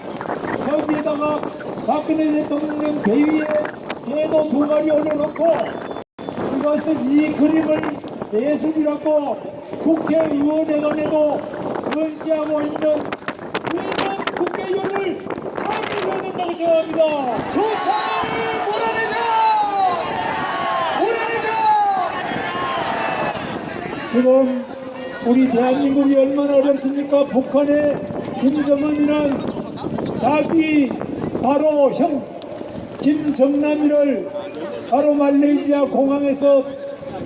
거기에다가 박근혜 대통령 배위에 개도 2마리 올려놓고 이것을, 이 그림을 예술이라고 국회의원회관에도 전시하고 있는 이런 국회의원을 탄핵해야 된다고 생각합니다. 도착을 몰아내자. 지금 우리 대한민국이 얼마나 어렵습니까? 북한의 김정은이란 자기 바로 형 김정남이를 바로 말레이시아 공항에서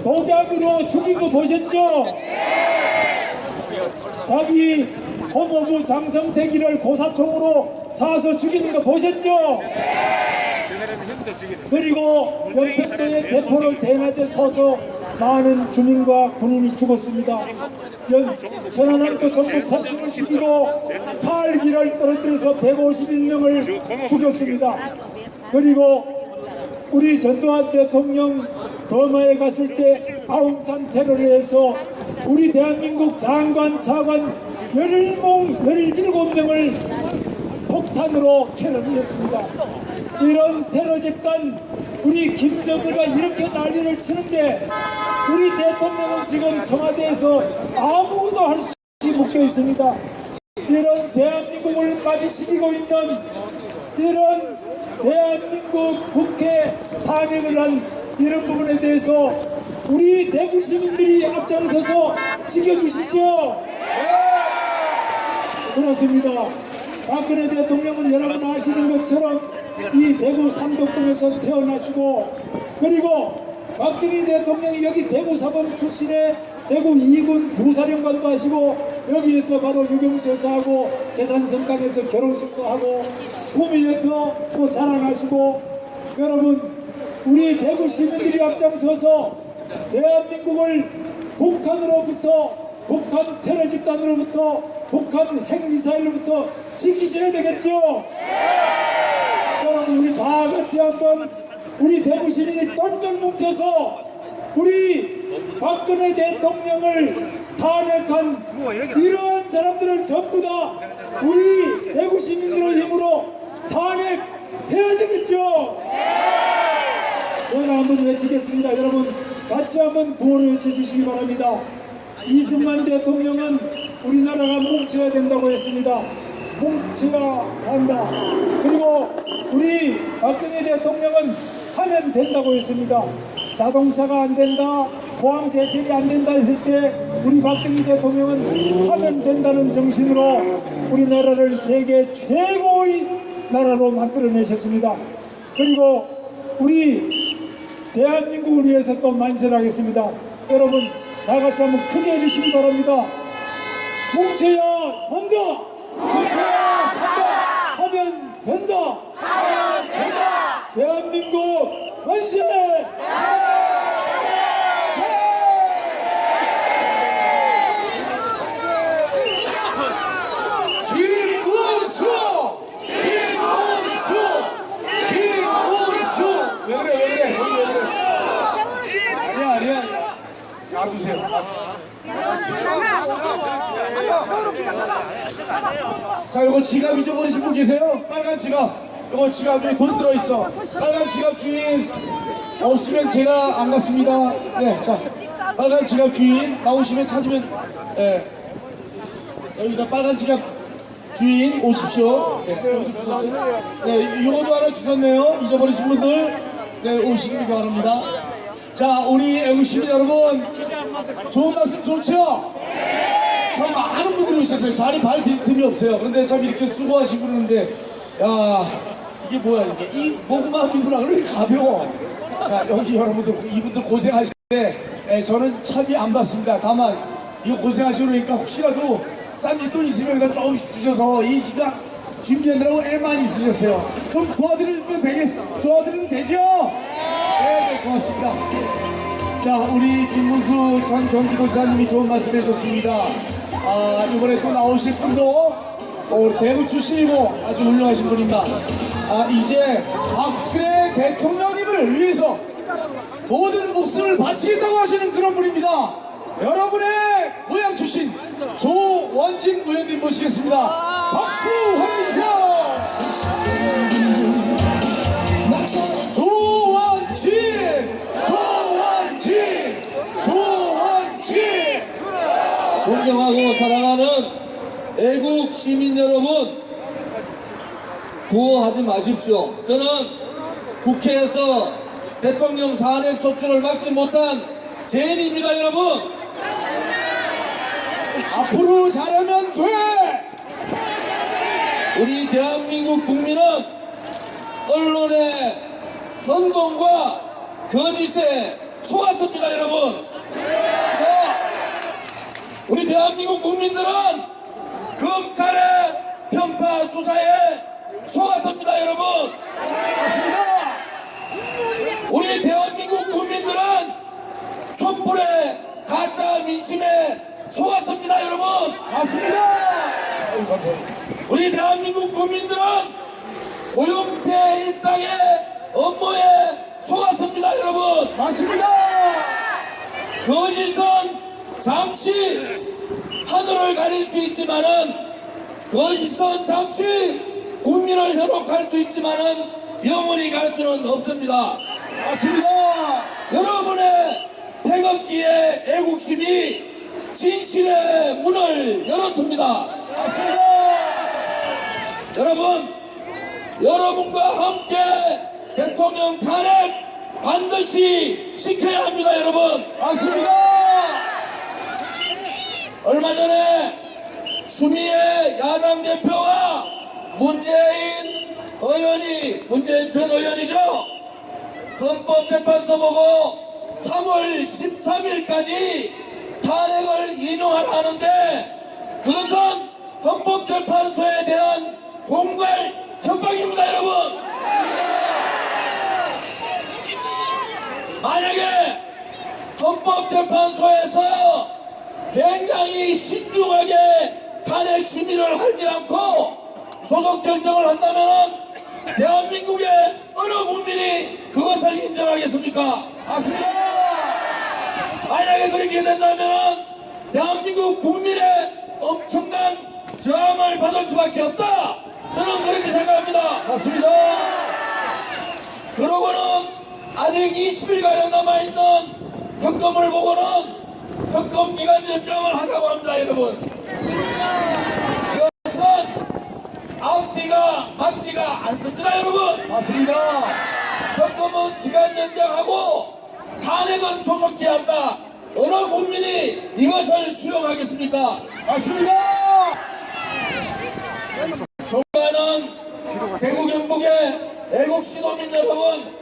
독약으로 죽인 거 보셨죠? 자기 법무부 장성택이를 고사총으로 쏴서 죽이는 거 보셨죠? 그리고 영평도에 대포를 대낮에 쏘서 많은 주민과 군인이 죽었습니다. 전원함도 전부 폭풍을 시키고 칼기를 떨어뜨려서 151명을 죽였습니다. 그리고 우리 전두환 대통령 버마에 갔을 때 아웅산 테러를 해서 우리 대한민국 장관, 차관 17명을 폭탄으로 테러를 했습니다. 이런 테러 집단 우리 김정은이가 이렇게 난리를 치는데 우리 대통령은 지금 청와대에서 아무것도 할 수 없이 묶여 있습니다. 이런 대한민국을 마비시키고 있는 이런 대한민국 국회 탄핵을 한 이런 부분에 대해서 우리 대구 시민들이 앞장서서 지켜주시죠. 그렇습니다. 박근혜 대통령은 여러분 아시는 것처럼 이 대구 삼덕동에서 태어나시고 그리고 박정희 대통령이 여기 대구 사범 출신의 대구 2군 부사령관도 하시고 여기에서 바로 유경수에서하고 계산성당에서 결혼식도 하고 구미에서 또 자랑하시고 여러분 우리 대구 시민들이 앞장서서 대한민국을 북한으로부터 북한 테러 집단으로부터 북한 핵미사일로부터 지키셔야 되겠죠? 여러분 우리 다 같이 한번 우리 대구 시민이 똘똘 뭉쳐서 우리 박근혜 대통령을 탄핵한 이러한 사람들을 전부 다 우리 대구 시민들의 힘으로 탄핵해야 되겠죠? 저는 한번 외치겠습니다. 여러분 같이 한번 구호를 외쳐주시기 바랍니다. 이승만 대통령은 우리나라가 뭉쳐야 된다고 했습니다. 뭉쳐야 산다. 그리고 우리 박정희 대통령은 하면 된다고 했습니다. 자동차가 안 된다, 포항 제철이 안 된다 했을 때 우리 박정희 대통령은 하면 된다는 정신으로 우리나라를 세계 최고의 나라로 만들어내셨습니다. 그리고 우리 대한민국을 위해서 또 만세하겠습니다. 여러분 다 같이 한번 크게 해주시기 바랍니다. 뭉쳐야 산다. 뭉쳐야 산다. 하면 된다. 하면 된다. 대한민국 만세. 김문수. 왜 그래? 아니야. 놔두세요. 자, 이거 지갑 잊어버리신 분 계세요? 빨간 지갑. 이거 지갑에 돈 들어있어. 빨간 지갑 주인 없으면 제가 안 갔습니다. 네, 자, 빨간 지갑 주인 나오시면 찾으면, 네. 여기다 빨간 지갑 주인 오십시오. 네, 여기도 주셨어요. 네, 요거도 하나 주셨네요. 잊어버리신 분들, 네, 오시기 바랍니다. 자, 우리 애국시민 여러분, 좋은 말씀 좋죠? 참 많은 분들이 오셨어요. 자리 발 틈이 없어요. 그런데 참 이렇게 수고하시고 그러는데, 야, 이게 뭐야, 이게. 이 고구마 민구랑 왜 이렇게 가벼워? 자, 여기 여러분들, 이분들 고생하시는데, 저는 차비 안 받습니다. 다만, 이거 고생하시고 그러니까 혹시라도 쌈짓돈 있으면 여기다 조금씩 주셔서 이 지가 준비하느라고 애만 있으셨어요. 좀 도와드리면 되죠? 네, 고맙습니다. 자, 우리 김문수 전 경기도지사님이 좋은 말씀 해줬습니다. 이번에 또 나오실 분도 대구 출신이고 아주 훌륭하신 분입니다. 이제 박근혜 대통령님을 위해서 모든 목숨을 바치겠다고 하시는 그런 분입니다. 여러분의 고향 출신 조원진 의원님 모시겠습니다. 박수 환영해주세요. 조원진. 존경하고 사랑하는 애국 시민 여러분, 구호하지 마십시오. 저는 국회에서 대통령 탄핵 소추를 막지 못한 죄인입니다, 여러분. 앞으로 잘하면 돼. 우리 대한민국 국민은 언론의 선동과 거짓에 속았습니다, 여러분. 우리 대한민국 국민들은 검찰의 편파 수사에 속았습니다, 여러분. 맞습니다. 우리 대한민국 국민들은 촛불 가짜 민심에 속았습니다, 여러분. 맞습니다. 우리 대한민국 국민들은 고용태 일당의 업무에 속았습니다, 여러분. 맞습니다. 거짓은 잠시 하늘을 가릴 수 있지만은, 거짓은 잠시 국민을 현혹할 수 있지만은 영원히 갈 수는 없습니다. 맞습니다. 여러분의 태극기의 애국심이 진실의 문을 열었습니다. 맞습니다. 여러분, 여러분과 함께 대통령 탄핵 반드시 시켜야 합니다, 여러분. 맞습니다. 얼마 전에 추미애 야당 대표와 문재인 전 의원이죠. 헌법재판소 보고 3월 13일까지 탄핵을 인용하라 하는데, 그것은 헌법재판소에 대한 공갈 협박입니다, 여러분. 만약에 헌법재판소에서 굉장히 신중하게 탄핵 심의를 하지 않고 조속 결정을 한다면 대한민국의 어느 국민이 그것을 인정하겠습니까? 맞습니다. 만약에 그렇게 된다면 대한민국 국민의 엄청난 저항을 받을 수밖에 없다. 저는 그렇게 생각합니다. 맞습니다. 그러고는 아직 20일가량 남아있는 특검을 보고는 특검 기간 연장을 하자고 합니다, 여러분. 이것은 앞뒤가 맞지가 않습니다, 여러분. 맞습니다. 특검은 기간 연장하고 탄핵은 조속히 한다. 어느 국민이 이것을 수용하겠습니까? 맞습니다. 존경하는 대구 경북의 애국 시도민 여러분,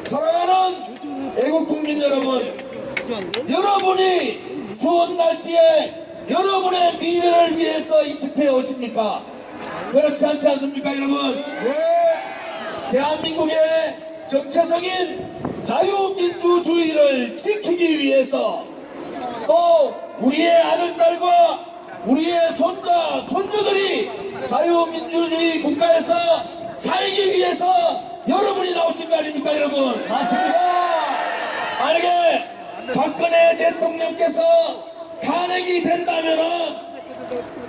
사랑하는 애국 국민 여러분, 여러분이 추운 날씨에 여러분의 미래를 위해서 이 집회에 오십니까? 그렇지 않지 않습니까, 여러분? 대한민국의 정체적인 자유민주주의를 지키기 위해서, 또 우리의 아들, 딸과 우리의 손자, 손주들이 자유민주주의 국가에서 살기 위해서 여러분이 나오신 거 아닙니까, 여러분? 맞습니다. 만약에 박근혜 대통령께서 탄핵이 된다면은,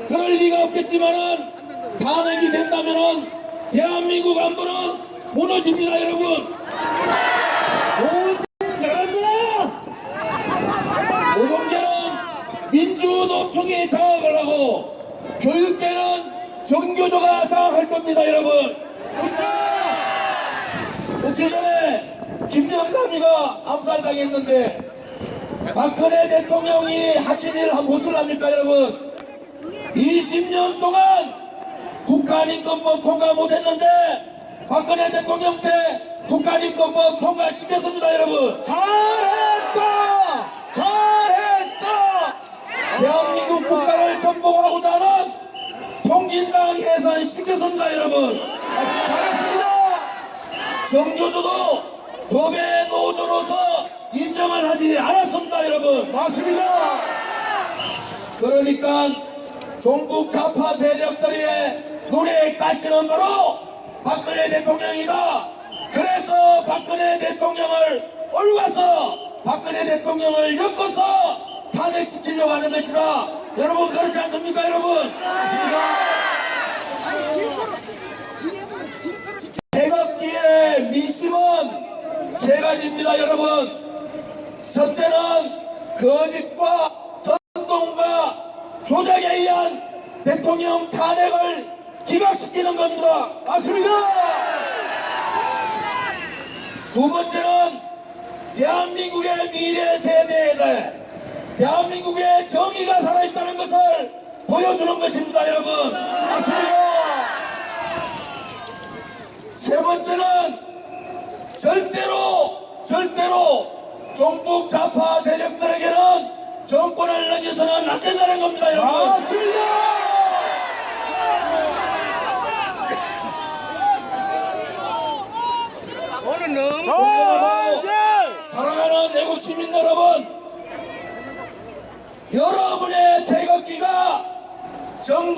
그럴 리가 없겠지만은, 탄핵이 된다면은 대한민국 안보는 무너집니다, 여러분. 노동계는 민주노총이 장악을 하고 교육계는 정교조가 장악할 겁니다, 여러분. 며칠 전에 김영남이가 암살당했는데 박근혜 대통령이 하신 일 한번 보실랍니까, 여러분? 20년 동안 국가인권법 통과 못했는데 박근혜 대통령 때 국가인권법 통과시켰습니다, 여러분. 잘했다. 잘했다. 대한민국 국가를 정복하고자 하는 통진당 해산시켰습니다, 여러분. 잘했습니다. 정교조도 법의 노조로서 인정을 하지 않았습니다, 여러분. 맞습니다. 그러니까 종북 좌파 세력들의 눈에 까시는 바로 박근혜 대통령이다. 그래서 박근혜 대통령을 올가서 박근혜 대통령을 엮어서 탄핵시키려고 하는 것이다. 여러분, 그렇지 않습니까, 여러분? 태극기의 민심은 세 가지입니다, 여러분. 첫째는 거짓과 선동과 조작에 의한 대통령 탄핵을 기각시키는 겁니다. 맞습니다. 두 번째는 대한민국의 미래 세대에 대해 대한민국의 정의가 살아있다는 것을 보여주는 것입니다, 여러분. 맞습니다. 세 번째는 절대로 종북 좌파 세력들에게는 정권을 넘겨서는 안 된다는 겁니다, 여러분. 맞습니다. 존경하고 사랑하는 애국 시민 여러분,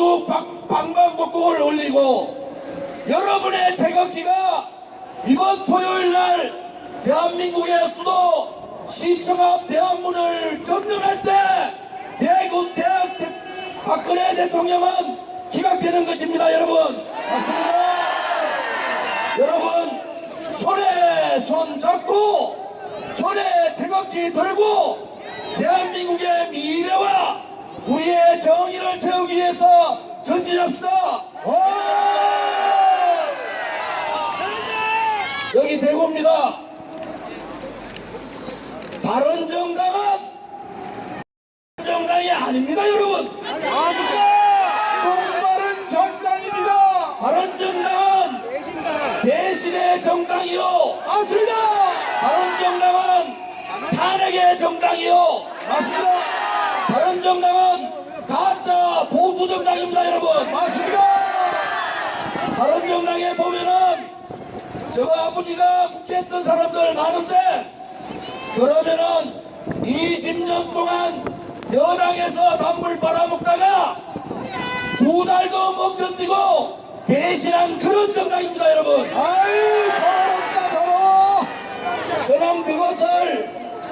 전국 방방곡곡을 올리고 여러분의 태극기가 이번 토요일 날 대한민국의 수도 시청 앞 대한문을 점령할 때 대구 박근혜 대통령은 기각되는 것입니다. 여러분 맞습니다. 여러분 손에 손 잡고 손에 태극기 들고 대한민국의 미래와 우리의 정의를 세우기 위해서 전진합시다. 여기 대구입니다. 바른정당은 정당이 아닙니다. 여러분 똑바른 정당입니다. 바른정당은 대신의 정당이요. 맞습니다. 바른정당은 탄핵의 정당이요. 맞습니다. 바른정당은 가짜 보수 정당입니다. 여러분 맞습니다. 바른정당에 보면은 저 아버지가 국회 했던 사람들 많은데 그러면은 20년 동안 여당에서 단물 빨아먹다가 2달도 못 견디고 배신한 그런 정당입니다. 여러분 아이 더럽다 더러워. 저는 그것을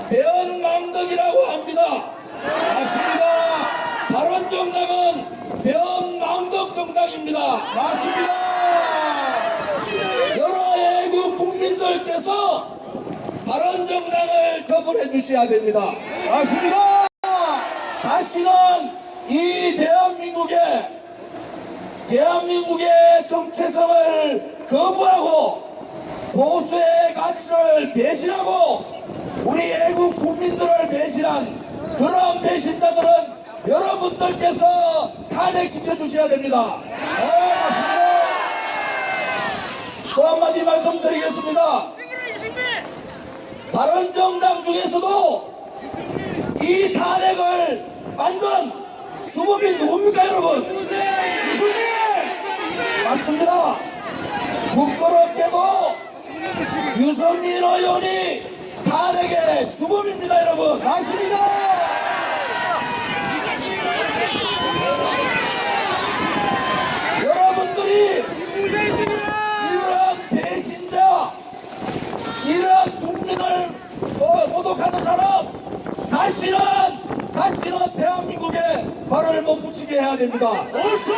배은망덕이라고 합니다. 맞습니다. 바른정당은 배은망덕 정당입니다. 맞습니다. 여러 애국 국민들께서 바른정당을 덕을 해주셔야 됩니다. 맞습니다. 다시는 이 대한민국의 정체성을 거부하고 보수의 가치를 배신하고 우리 애국 국민들을 배신한 그런 배신자들은 여러분들께서 탄핵시켜 주셔야 됩니다. 맞습니다. 또 한마디 말씀드리겠습니다. 바른정당 중에서도 이 탄핵을 만든 주범이 누굽니까 여러분? 이승민! 맞습니다. 부끄럽게도 유승민 의원이 탄핵의 주범입니다 여러분. 맞습니다. 여러분들이 이런 배신자 이런 국민을 모독하는 사람 다시는 대한민국에 발을 못 붙이게 해야 됩니다. 옳소!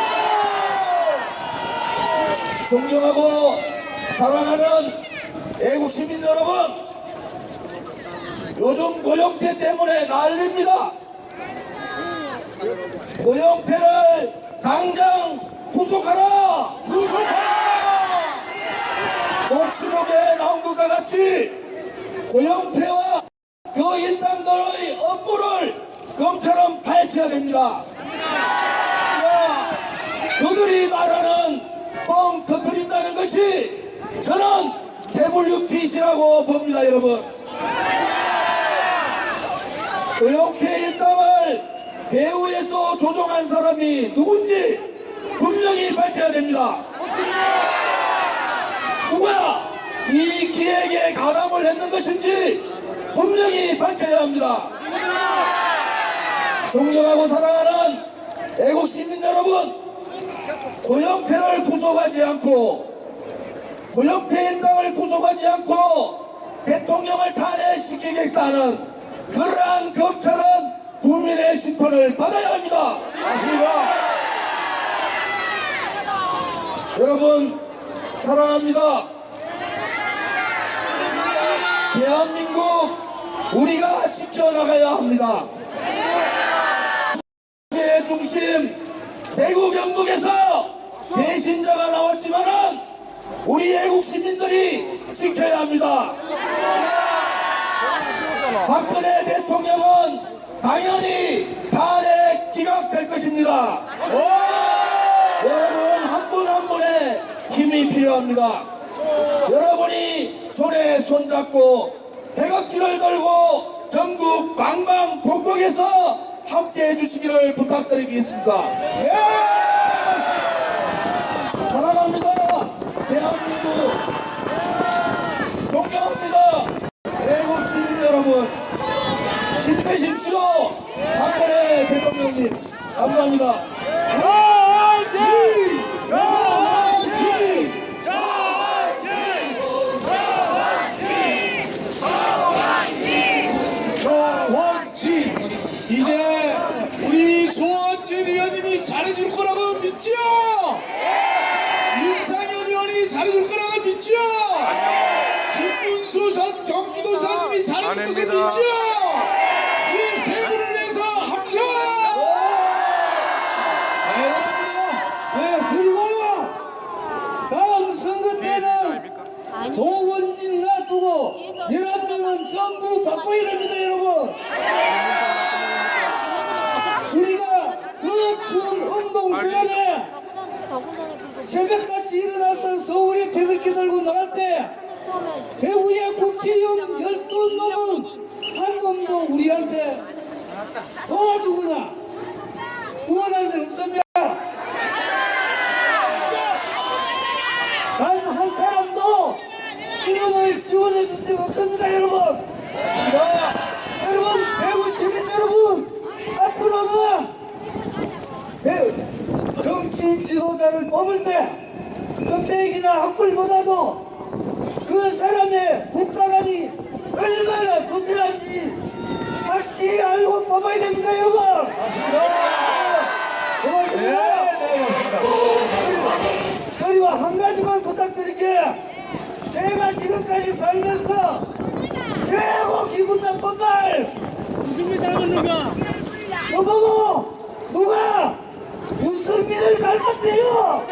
존경하고 사랑하는 애국 시민 여러분, 요즘 고영태 때문에 난립니다. 고영태를 당장 구속하라! 녹취록에 나온 것과 같이 고영태와 그 일당들의 업무를 검찰은 파헤쳐야 됩니다. 그들이 말하는 뻥 터뜨린다는 것이 저는 WPC라고 봅니다. 여러분 고영태 일당을 배후에서 조종한 사람이 누군지 분명히 밝혀야 됩니다. 누가 이 기획에 가담을 했는 것인지 분명히 밝혀야 합니다. 존경하고 사랑하는 애국 시민 여러분, 고영태를 구속하지 않고 고영태 일당을 구속하지 않고 대통령을 탄핵시키겠다는 그러한 검찰은 국민의 심판을 받아야 합니다. 맞습니다. 여러분 사랑합니다. 대한민국 우리가 지켜나가야 합니다. 제 중심 대구 경북에서 배신자가 나왔지만은 우리 애국 시민들이 지켜야 합니다. 박근혜 대통령은 당연히 탄핵 기각될 것입니다. 여러분 한 분 한 분의 힘이 필요합니다. 여러분이 손에 손잡고 태극기를 들고 전국 방방곡곡에서 함께 해주시기를 부탁드리겠습니다. 사랑합니다. 대한민국 존경합니다. 애국 시민 여러분 힘내십시오. 박근혜 대통령님 감사합니다. 잘해줄 거라고 믿죠? 김문수 전 경기도지사님이 잘해줄 것을 아닙니다. 믿죠? 이 세 분을 위해서 합쳐! 네, 그리고 다음 선거 때는 조원진 놔두고 11명은 전부 바꿔야 됩니다, 여러분. 우리가 그 추운 운동 시간에 새벽같이 일어나서 서울에 태극기 들고 나갈 때 대구의 국회의원 12놈은 한 놈도 우리한테 도와주거나 응원한 적 없습니다. 단 한 사람도 이름을 지원해 준 적 없습니다, 여러분. 여러분, 대구 시민 여러분, 앞으로는 정치 지도자를 뽑을 때 스펙이나 학벌보다도 그 사람의 국가관이 얼마나 도질한지 확실히 알고 뽑아야 됩니다, 여러분. 고맙습니다. 그리고 한 가지만 부탁드릴게요. 제가 지금까지 살면서 최고 기분 나쁜 말 저보고 누가 유승민을 닮았대요.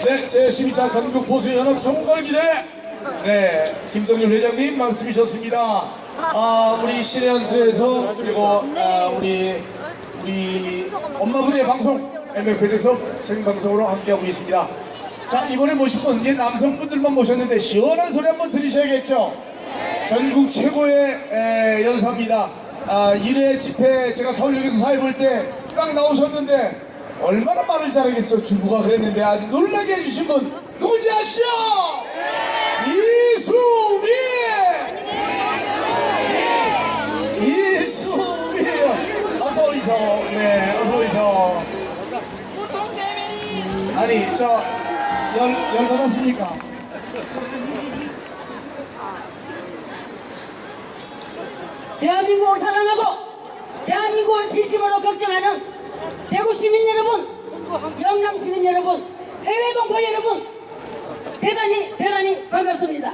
네, 제12차 전국 보수연합 총괄기대 네, 김동률 회장님 말씀이셨습니다. 우리 신해연수에서 그리고 우리 엄마부대 방송 MFL에서 생방송으로 함께하고 계십니다. 자, 이번에 모신 분 이제 남성분들만 모셨는데 시원한 소리 한번 들으셔야겠죠. 전국 최고의 연사입니다. 1회 집회 제가 서울역에서 사회 볼 때 딱 나오셨는데 얼마나 말을 잘하겠어. 주부가 그랬는데 아주 놀라게 해주신 분 누군지 아시죠? 이수미! 이수미! 어서오이소. 네, 어서오이소. 아니, 열 받았습니까? 대한민국을 사랑하고 대한민국을 진심으로 걱정하는 대구 시민 여러분, 영남 시민 여러분, 해외 동포 여러분, 대단히 반갑습니다.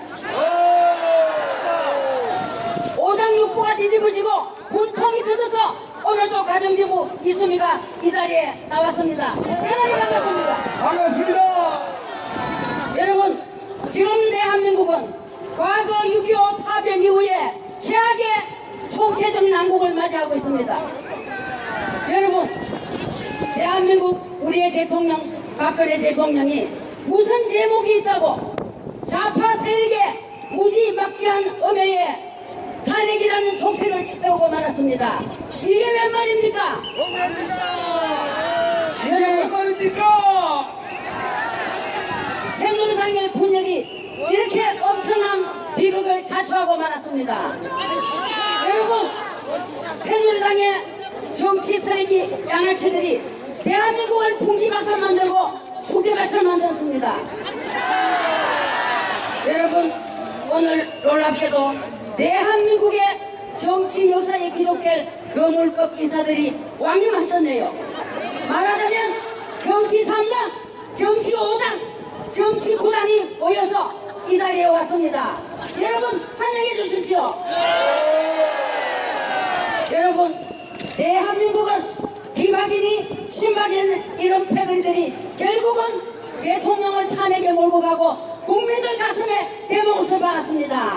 오장육부가 뒤집어지고 분통이 뜯어서 오늘도 가정주부 이수미가 이 자리에 나왔습니다. 대단히 반갑습니다. 반갑습니다. 여러분, 지금 대한민국은 과거 6.25 사변 이후에 최악의 총체적 난국을 맞이하고 있습니다. 여러분, 대한민국 우리의 대통령 박근혜 대통령이 무슨 제목이 있다고 좌파 세력의 무지막지한 엄해에 탄핵이라는 촉새를 채우고 말았습니다. 이게 웬 말입니까? 왜 말입니까? 새누리당의 분열이 이렇게 엄청난 비극을 자초하고 말았습니다. 여러분, 새누리당의 정치 세력이 양아치들이 대한민국을 풍지박산 만들고 수개밭을 만들었습니다. 여러분, 오늘 놀랍게도 대한민국의 정치 역사에 기록될 거물급 인사들이 왕림하셨네요. 말하자면 정치 3당, 정치 5당, 정치 9당이 모여서 이 자리에 왔습니다. 여러분, 환영해 주십시오. 여러분, 대한민국은 비박이니 신박인 이런 패거리들이 결국은 대통령을 탄핵에 몰고 가고 국민들 가슴에 대목을 박았습니다.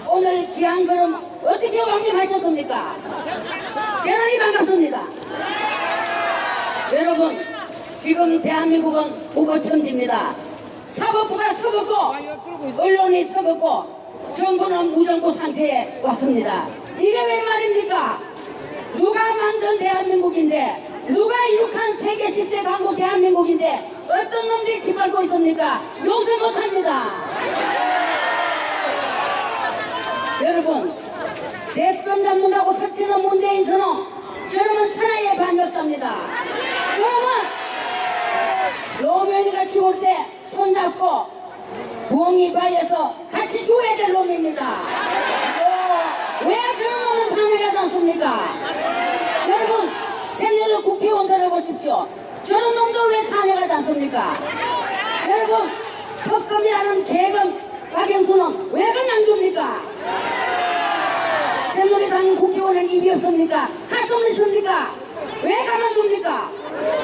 오늘 귀한 걸음 어떻게 왕림하셨습니까? 대단히 반갑습니다. 여러분, 지금 대한민국은 무거천지입니다. 사법부가 썩었고 언론이 썩었고 정부는 무정부 상태에 왔습니다. 이게 왜 말입니까? 누가 만든 대한민국인데, 누가 이룩한 세계 10대 강국 대한민국인데 어떤 놈들이 짓밟고 있습니까? 용서 못합니다. 여러분, 대권 잡는다고 설치는 문재인 저놈, 저놈은 천하의 반역자입니다. 저놈은 노무현이가 죽을 때 손잡고 부엉이 바위에서 같이 죽어야 될 놈입니다. 왜 저런 놈은 탄핵하지 않습니까? 여러분, 새누리 국회의원 들어보십시오. 저런 놈들 왜 탄핵하지 않습니까? 여러분, 특검이라는 계엄 박영수는 왜 그냥 줍니까? 새누리당 국회의원은 입이 없습니까? 가슴이 있습니까? 왜 가만둡니까?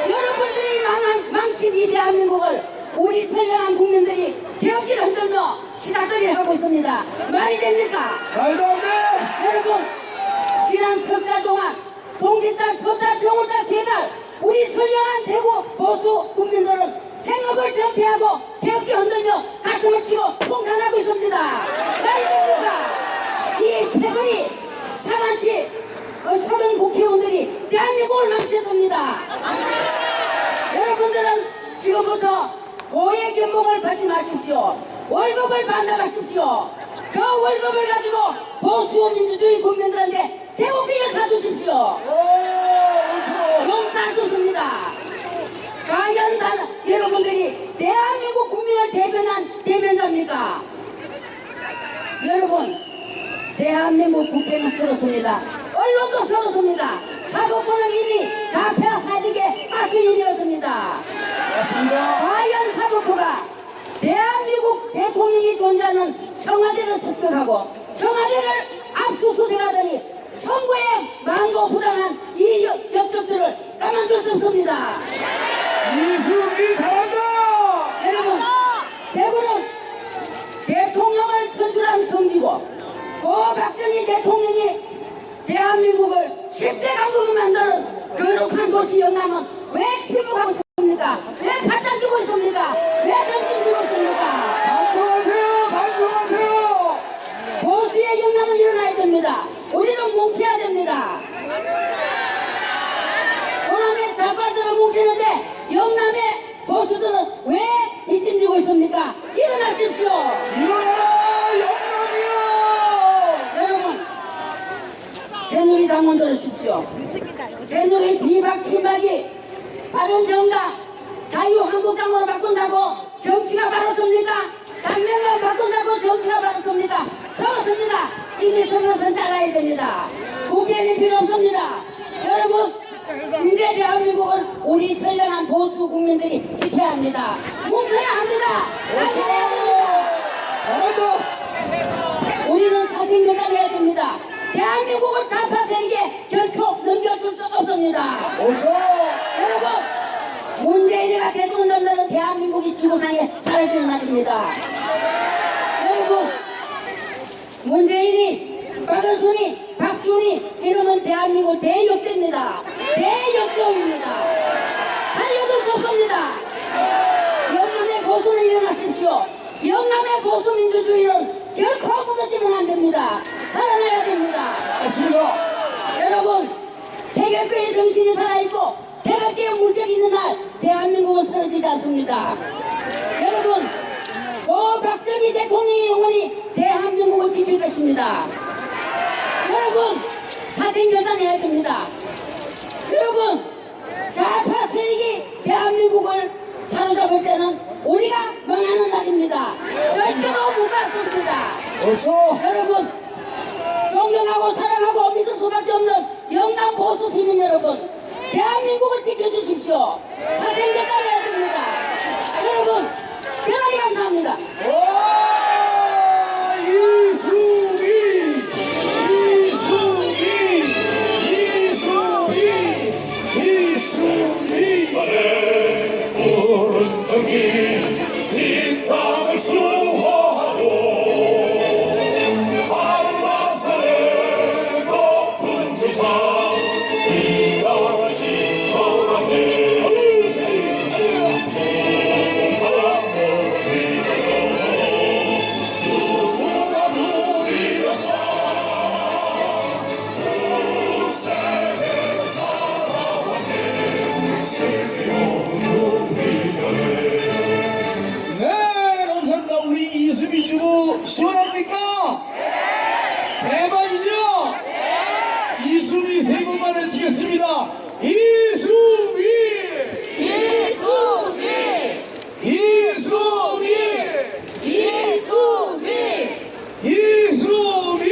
여러분들이 망친 이 대한민국을 우리 선량한 국민들이 개혁기를 흔들며 치닫거리를 하고 있습니다. 말이 됩니까? 말도 안 돼! 여러분, 지난 석 달 동안 동짓달, 석달, 정월달, 세달 우리 선량한 대구 보수 국민들은 생업을 전폐하고 개혁기 흔들며 가슴을 치고 통탄하고 있습니다. 말이 됩니까? 이 패거리 사단치 서른 국회의원들이 대한민국을 망쳤습니다. 여러분들은 지금부터 고액 연봉을 받지 마십시오. 월급을 반납하십시오. 그 월급을 가지고 보수 민주주의 국민들한테 태국기를 사주십시오. 용서할 수 없습니다. 과연 여러분들이 대한민국 국민을 대변한 대변자입니까? 여러분, 대한민국 국회는 서렇습니다. 언론도 서렇습니다. 사법부는 이미 자폐와 사직의 하순이 되었습니다. 과연 사법부가 대한민국 대통령이 존재하는 청와대를 습격하고 청와대를 압수수색하더니 청구에 망고 부당한 이 역적들을 가만둘 수 없습니다. 이승이 잘한다! 여러분, 대구는 대통령을 선출한 성지고 박정희 대통령이 대한민국을 10대 강국을 만드는 거룩한 도시 영남은 왜 침묵하고 있습니까? 왜 팔짱 끼고 있습니까? 왜 던짐 들고 있습니까? 반성하세요! 반성하세요! 보수의 영남은 일어나야 됩니다. 우리는 뭉쳐야 됩니다. 호남의 좌파들은 뭉치는데 영남의 보수들은 왜 뒷짐지고 있습니까? 일어나십시오. 일어나라! 영남이요! 여러분, 새누리 당원 들으십시오. 새누리 비박 친박이 바른정당 자유한국당으로 바꾼다고 정치가 바랐습니까? 당명을 바꾼다고 정치가 바랐습니까? 서럽습니다. 이미 서면선 따라야 됩니다. 국회는 필요 없습니다. 여러분, 이제 대한민국은 우리 선량한 보수 국민들이 지켜야 합니다. 뭉쳐야 합니다. 하셔야 됩니다. 우리는 사생결단해야 됩니다. 대한민국을 좌파 세력에 결코 넘겨줄 수 없습니다. 여러분, 문재인이가 대통령 되면 대한민국이 지구상에 사라지는 날입니다. 여러분, 문재인이, 박은순이, 박준이 이러면 대한민국 대역죄입니다. 대역죄입니다. 살려둘 수 없습니다. 영남의 보수는 일어나십시오. 영남의 보수 민주주의는 결코 무너지면 안 됩니다. 살아나야 됩니다. 맞습니다. 여러분, 태극기의 정신이 살아있고 태극기의 물결이 있는 날 대한민국은 쓰러지지 않습니다. 여러분, 박정희 대통령의 영원히 대한민국을 지킬 것입니다. 여러분, 사생결단해야 됩니다. 여러분, 좌파 세력이 대한민국을 사로잡을 때는 우리가 망하는 날입니다. 절대로 못 갈 수 없습니다. 여러분, 존경하고 사랑하고 믿을 수밖에 없는 영남 보수 시민 여러분, 대한민국을 지켜주십시오. 사생결단해야 됩니다. 여러분, 대단히 감사합니다. 이승이 오른쪽이 이 땅을 수호하고 한라산의 높은 주상 이 땅을 지켜가네. 누구나 누리려서 네, 감사합니다. 우리 이수미 주부 시원합니까? 대박이죠? 이수미 이수미 이수미 이수미 이수미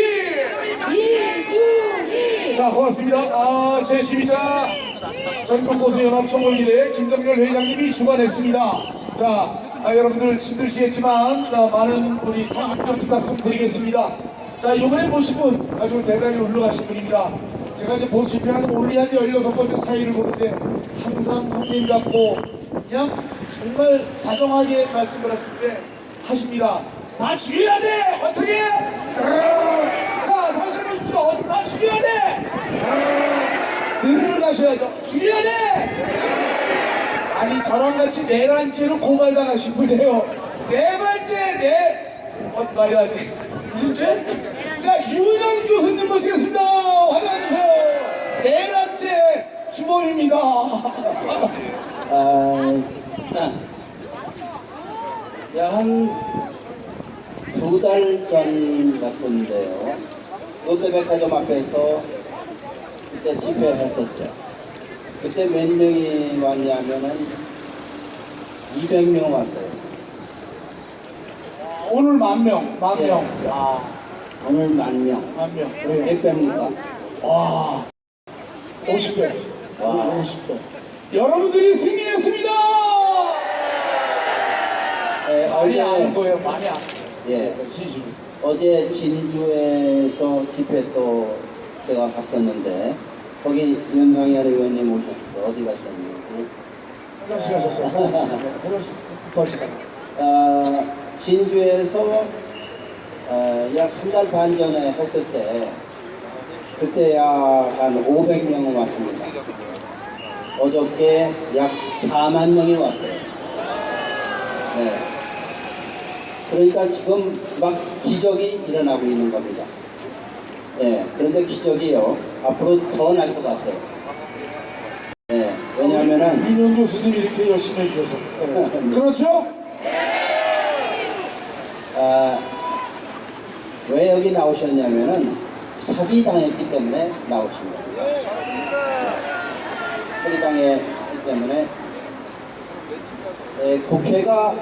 이수미 자 고맙습니다. 제12차 전국고수연합 총궐기대 김동렬 회장님이 주관했습니다. 자 여러분들 힘드시겠지만 많은 우리 성금 부탁 좀 드리겠습니다. 자 이번에 보신 분 아주 대단히 훌륭하신 분입니다. 제가 이제 보수집회 한 올리 한 16번째 사회를 보는데 항상 형님 같고 그냥 정말 다정하게 말씀을 하십니다. 다 죽여야 돼! 어떻게? 자 다시 보십시오. 다 죽여야 돼! 늘 가셔야죠. 죽여야 돼! 아니 저랑 같이 내란죄로 고발당하신 분이에요. 네 번째 말이 안 돼. 무슨 죄? 자 유영 교수님 모시겠습니다. 환영해주세요. 내란죄 주범입니다. 한 두 달 전 같은데요. 롯데백화점 앞에서 그때 집회했었죠. 그때 몇 명이 왔냐면은 200명 왔어요. 오늘 만 명. 네. 오늘 10,000명. 그럼 몇 배입니까? 와 50배. 와. 50배. 여러분들이 승리했습니다. 많이 아는 거예요. 많이 아는 거예요. 예. 진심. 어제 진주에서 집회 또 제가 갔었는데 거기 윤상현 의원님 오셨어. 어디 가셨는지. 화장실 가셨어요. 화장실 급하시다. 진주에서 약 한 달 반 전에 했을 때 그때 약 한 500명 왔습니다. 어저께 약 4만 명이 왔어요. 네. 그러니까 지금 막 기적이 일어나고 있는 겁니다. 네. 그런데 기적이요. 앞으로 더 날 것 같아요. 네. 왜냐하면은 민영 교수님이 이렇게 열심히 해주셔서. 그렇죠? 왜 여기 나오셨냐면은 사기 당했기 때문에 나오신 겁니다. 사기 당했기 때문에 국회가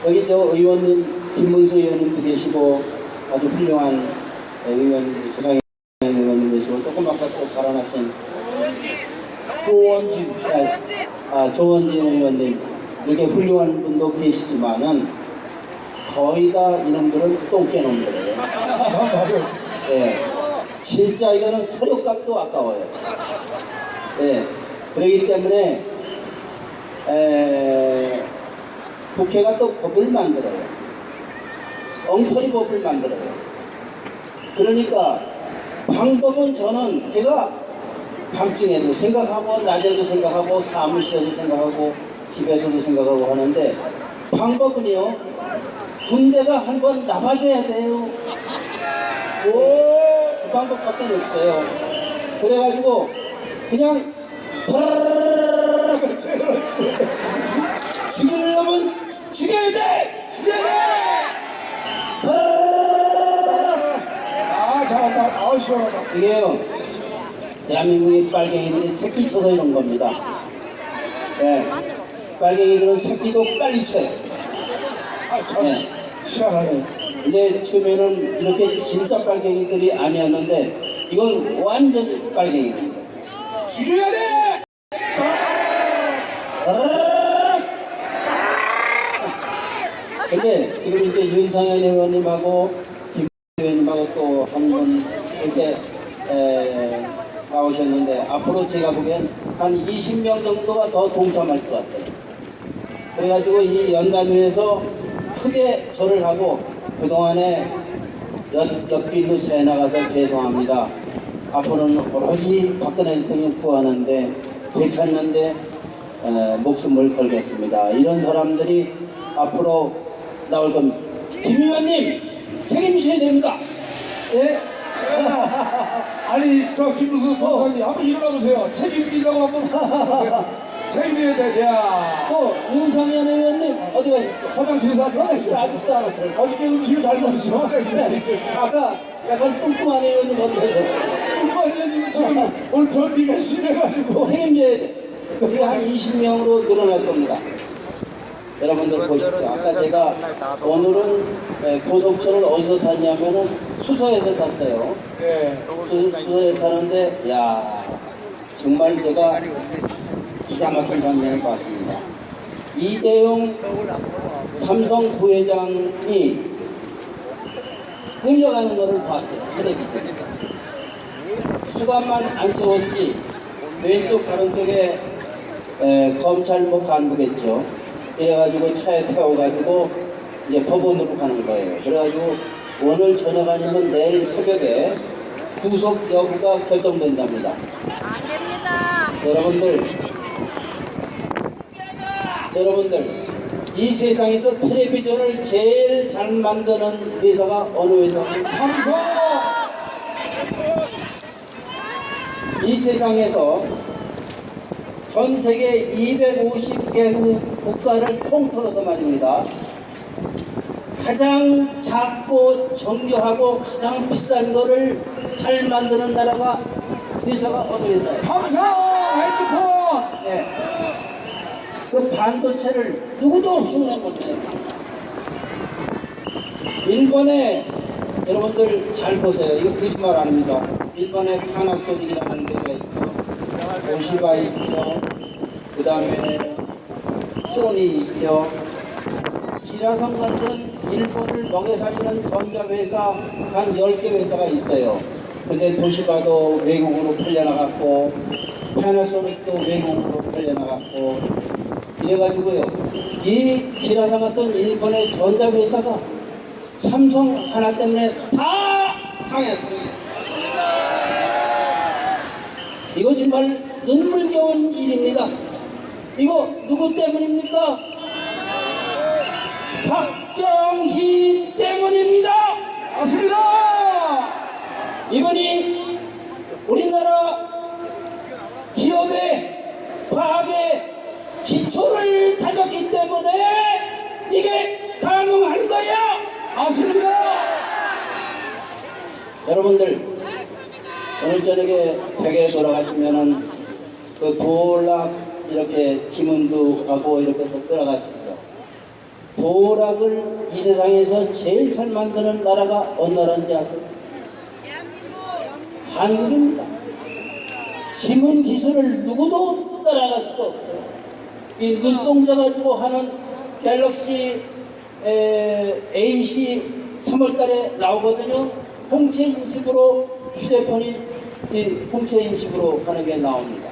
여기 저 의원님 김문수 의원님도 계시고 아주 훌륭한 의원 수상의 의원님 계시고 조금 아까 또 발언하신 조원진 의원님 이렇게 훌륭한 분도 계시지만은 거의 다 이놈들은 똥 깨놓은 거예요. 예, 진짜 이거는 서류값도 아까워요. 예, 그렇기 때문에 국회가 또 법을 만들어요. 엉터리 법을 만들어요. 그러니까 방법은 저는 제가 밤중에도 생각하고 낮에도 생각하고 사무실에도 생각하고 집에서도 생각하고 하는데 방법은요 군대가 한번 나봐줘야 돼요. 그 방법밖에 없어요. 그래가지고 그냥 죽이려면 죽여야 돼! 죽여야 돼! 잘한다. 시원하다. 이게요 대한민국의 빨갱이들이 새끼 쳐서 이런 겁니다. 네. 빨갱이들은 새끼도 빨리 쳐요. 참 네. 희한하네. 근데 처음에는 이렇게 진짜 빨갱이들이 아니었는데 이건 완전 빨갱이입니다. 죽여야 돼! 근데 지금 이제 윤상현 의원님하고 김 의원님하고 또 한 분 이렇게 나오셨는데 앞으로 제가 보기엔 한 20명 정도가 더 동참할 것 같아요. 그래가지고 이 연단위에서 크게 절을 하고 그동안에 옆길로 새 나가서 죄송합니다. 앞으로는 오로지 박근혜 대통령 구하는데 되찾는데 목숨을 걸겠습니다. 이런 사람들이 앞으로 나올 겁니다. 김 의원님 책임지셔야 됩니다. 예? 아니 저 김무수 도사님 한번 일어나보세요. 책임지라고 한번 책임져야 돼. 야. 또 윤상현 의원님 어디 가셨어? 화장실에서 화장실 아직도 안 왔어요. 어저께 음식을 잘 먹으시고 화장실에 아까 약간 뚱뚱한 의원님 어디 가셨어? 국가의원님은 지금 오늘 변비가 심해가지고. 책임져야 돼. 이게 한 20명으로 늘어날 겁니다. 여러분들 보십시오. 아까 제가 오늘은 고속철을 어디서 탔냐면은 수서에서 탔어요. 수서에 타는데, 야 정말 제가 기가 막힌 장면을 봤습니다. 이대용 삼성 부회장이 끌려가는 것을 봤어요. 텔레비전에서. 수갑만 안 세웠지 왼쪽 가른 쪽에 검찰 간부겠죠. 그래가지고 차에 태워가지고 이제 법원으로 가는 거예요. 그래가지고 오늘 저녁 아니면 내일 새벽에 구속 여부가 결정된답니다. 안 됩니다. 여러분들 이 세상에서 텔레비전을 제일 잘 만드는 회사가 어느 회사입니까? 삼성. 이 세상에서 전 세계 250개국 국가를 통틀어서 말입니다. 가장 작고 정교하고 가장 비싼 거를 잘 만드는 나라가 회사가 어느 회사예요? 삼성 핸드폰. 네. 그 반도체를 누구도 흉내 못해요. 일본에 여러분들 잘 보세요. 이거 거짓말 아닙니다. 일본에 파나소닉이라는 데가 있죠. 도시바 있죠. 그 다음에 소니 있죠. 기라성 같은 일본을 먹여 살리는 전자회사 한 10개 회사가 있어요. 근데 도시바도 외국으로 팔려나갔고 파나소닉도 외국으로 팔려나갔고 이래가지고요. 이 기라성 같은 일본의 전자회사가 삼성 하나 때문에 다 당했습니다. 이거 정말 눈물겨운 일입니다. 이거 누구 때문입니까? 박정희 때문입니다. 맞습니다. 이분이 우리나라 기업의 과학의 기초를 다졌기 때문에 이게 가능한 거야. 맞습니다. 여러분들 오늘 저녁에 댁에 돌아가시면은 그 도락 이렇게 지문도 하고 이렇게 돌아가시죠. 도락을 이 세상에서 제일 잘 만드는 나라가 어느 나라인지 아세요? 한국입니다. 지문 기술을 누구도 따라갈 수가 없어요. 이 눈동자 가지고 하는 갤럭시 A C 3월달에 나오거든요. 홍채 인식으로 휴대폰이 이 홍채 인식으로 하는 게 나옵니다.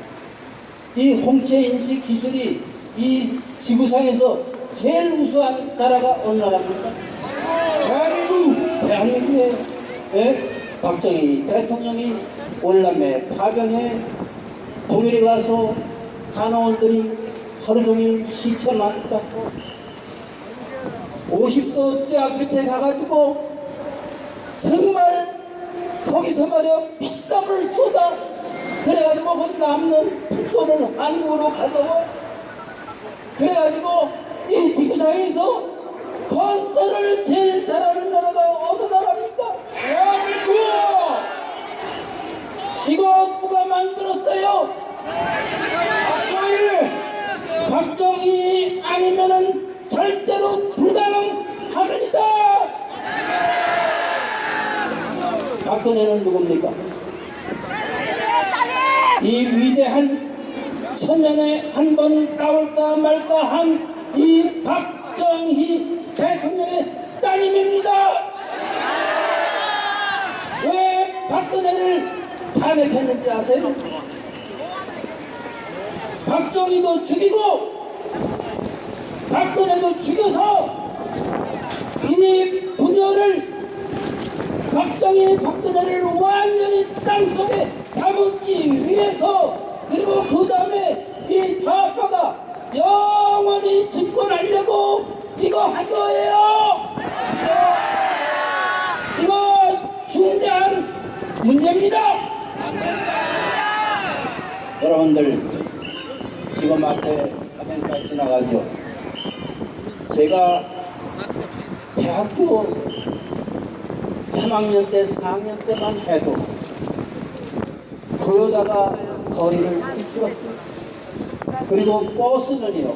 이 홍채 인식 기술이 이 지구상에서 제일 우수한 나라가 어느 나라입니까? 대한민국. 대한민국에 박정희 대통령이 월남에 파병에 독일에 가서 간호원들이 하루 종일 시체 맞았고 50도 대학 밑에 가가지고 정말 거기서 말이야 피땀을 쏟아 그래가지고 그 남는 돈을 한국으로 가져와 그래가지고 이 지구상에서 건설을 제일 잘하는 나라가 어느 나라입니까? 대한민국. 이거 누가 만들었어요? 박정희 아니면은 절대로 불가능합니다. 박근혜는 누굽니까? 이 위대한 천년에 한 번 나올까 말까 한 이 박정희 대통령의 따님입니다. 왜 박근혜를 탄핵했는지 아세요? 박정희도 죽이고 박근혜도 죽여서 이 분열을 박근혜를 완전히 땅속에 담기 위해서 그리고 그 다음에 이 좌파가 영원히 집권하려고 이거 한 거예요. 이거 중대한 문제입니다. 여러분들 지금 앞에 화면까지 지나가죠. 제가 대학교 3학년 때 4학년 때만 해도 토요다가 거리를 휩쓸었습니다. 그리고 버스는요,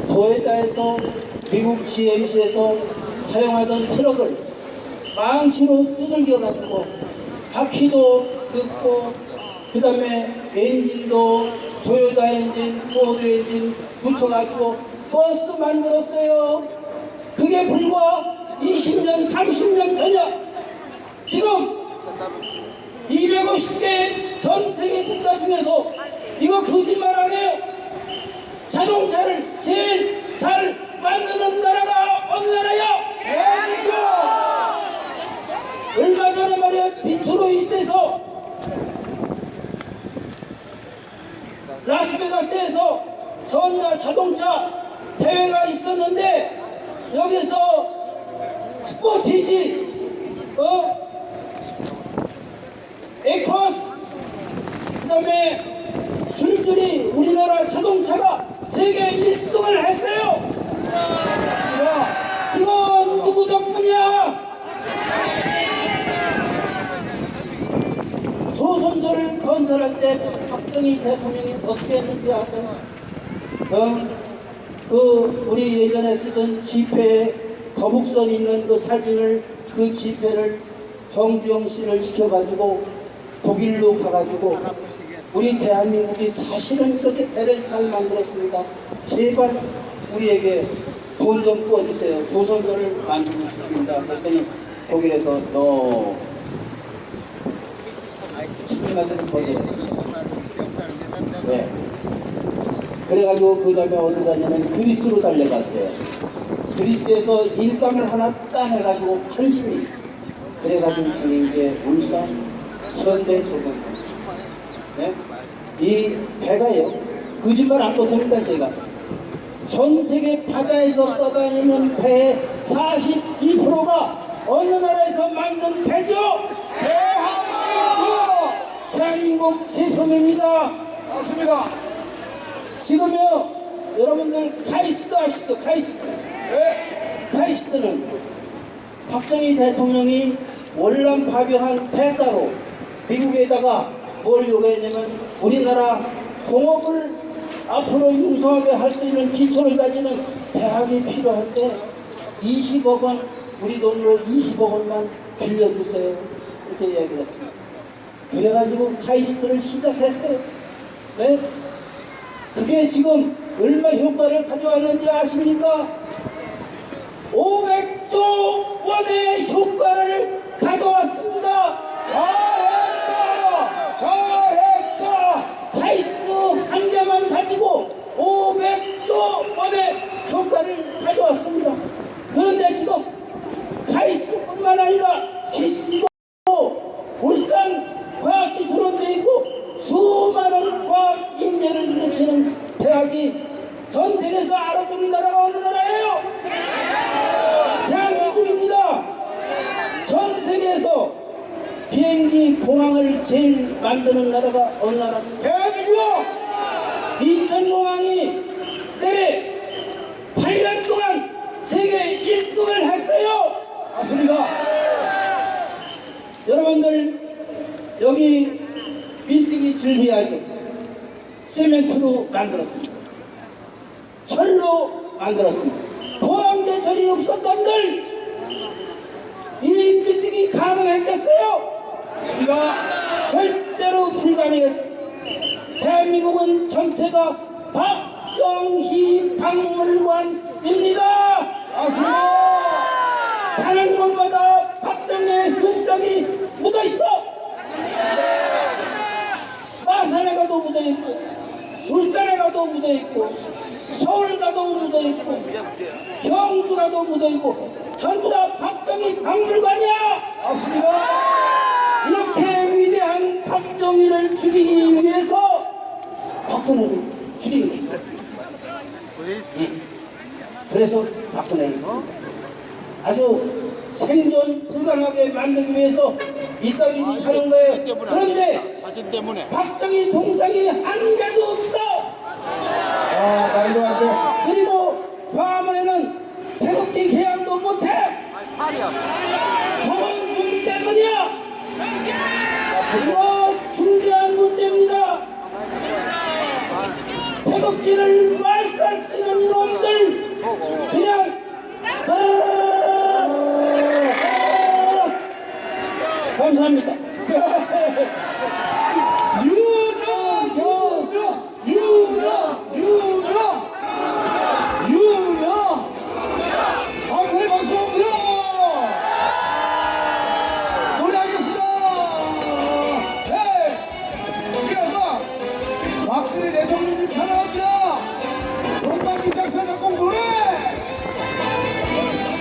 토요다에서 미국 GMC에서 사용하던 트럭을 망치로 두들겨가지고 바퀴도 넣고 그 다음에 엔진도 토요다 엔진, 포드 엔진 붙여가지고 버스 만들었어요. 그게 불과 20년, 30년 전이야. 지금 250개 전 세계 국가 중에서 이거 거짓말 안 해요. 자동차를 제일 잘 만드는 나라가 어느 나라야? 대한민국! 얼마 전에 말이야, 디트로이트에서 라스베가스에서 전자 자동차 대회가 있었는데 여기서 스포티지, 에코스, 그 다음에 줄줄이 우리나라 자동차가 세계 1등을 했어요. 이건 누구 덕분이야? 조선소를 건설할 때 박정희 대통령이 어떻게 했는지 아세요? 우리 예전에 쓰던 지폐에 거북선 있는 그 사진을, 그 지폐를 정주영 씨를 시켜가지고 독일로 가가지고 우리 대한민국이 사실은 그렇게 배를 잘 만들었습니다. 제발 우리에게 돈 좀 부어주세요. 조선소를 만들고 싶습니다. 그랬더니 독일에서 너 책임하자는 거절했습니다. 네. 그래가지고 그 다음에 어디 가냐면 그리스로 달려갔어요. 그리스에서 일감을 하나 따해가지고 간신히 그래가지고 생긴 게 울산 현대조선. 네? 이 배가요, 거짓말 안 못합니다. 제가 전 세계 바다에서 떠다니는 배의 42%가 어느 나라에서 만든 배죠? 대한민국 제품입니다. 맞습니다. 지금요, 여러분들 카이스트 아시죠? 카이스트. 카이스트는 박정희 대통령이 월남 파병한 대가로 미국에다가 뭘 요구했냐면 우리나라 공업을 앞으로 융성하게 할 수 있는 기초를 다지는 대학이 필요할 때 20억 원, 우리 돈으로 20억 원만 빌려주세요. 이렇게 이야기를 했습니다. 그래가지고 카이스트를 시작했어요. 네? 그게 지금 얼마 효과를 가져왔는지 아십니까? 500조 원의 효과를 가져왔습니다. 잘했다! 카이스트 한 개만 가지고 500조 원의 효과를 가져왔습니다. 그런데 지금 카이스트뿐만 아니라 기스도 울산 과학기술원도 있고 수많은 과학 인재를 일으키는 대학이 전 세계에서 알아주는 나라가 어느 나라예요? 대한민국입니다. 전 세계에서 비행기 공항을 제일 만드는 나라가 어느 나라입니까? 대한민국! 인천공항이 내래 8년 동안 세계 1등을 했어요. 맞습니다. 여러분들 여기 빌딩이 즐비하게 세멘트로 만들었습니다. 철로 만들었습니다. 공항제철이 없었던들 이 빌딩이 가능했겠어요? 절대로 불가능했습니다. 대한민국은 정체가 박정희 박물관입니다. 가는 곳마다 박정희의 흔적이 묻어있어. 마산에 가도 묻어있고 울산에 가도 묻어있고 서울 가도 묻어있고 경주 가도 묻어있고 전부 다 박정희 박물관이야. 이렇게 위대한 박정희를 죽이기 위해서 박근혜를 죽인 겁니다. 그래서 박근혜를 아주 생존 불가능하게 만들기 위해서 이따위 짓 하는 거예요. 그런데 박정희 동상이 한 개도 없어. 말도 안 돼. 그리고 광화문에는 태극기 개양도 못해. 박원순 때문이야. 이거 중대한 문제 감사합니다.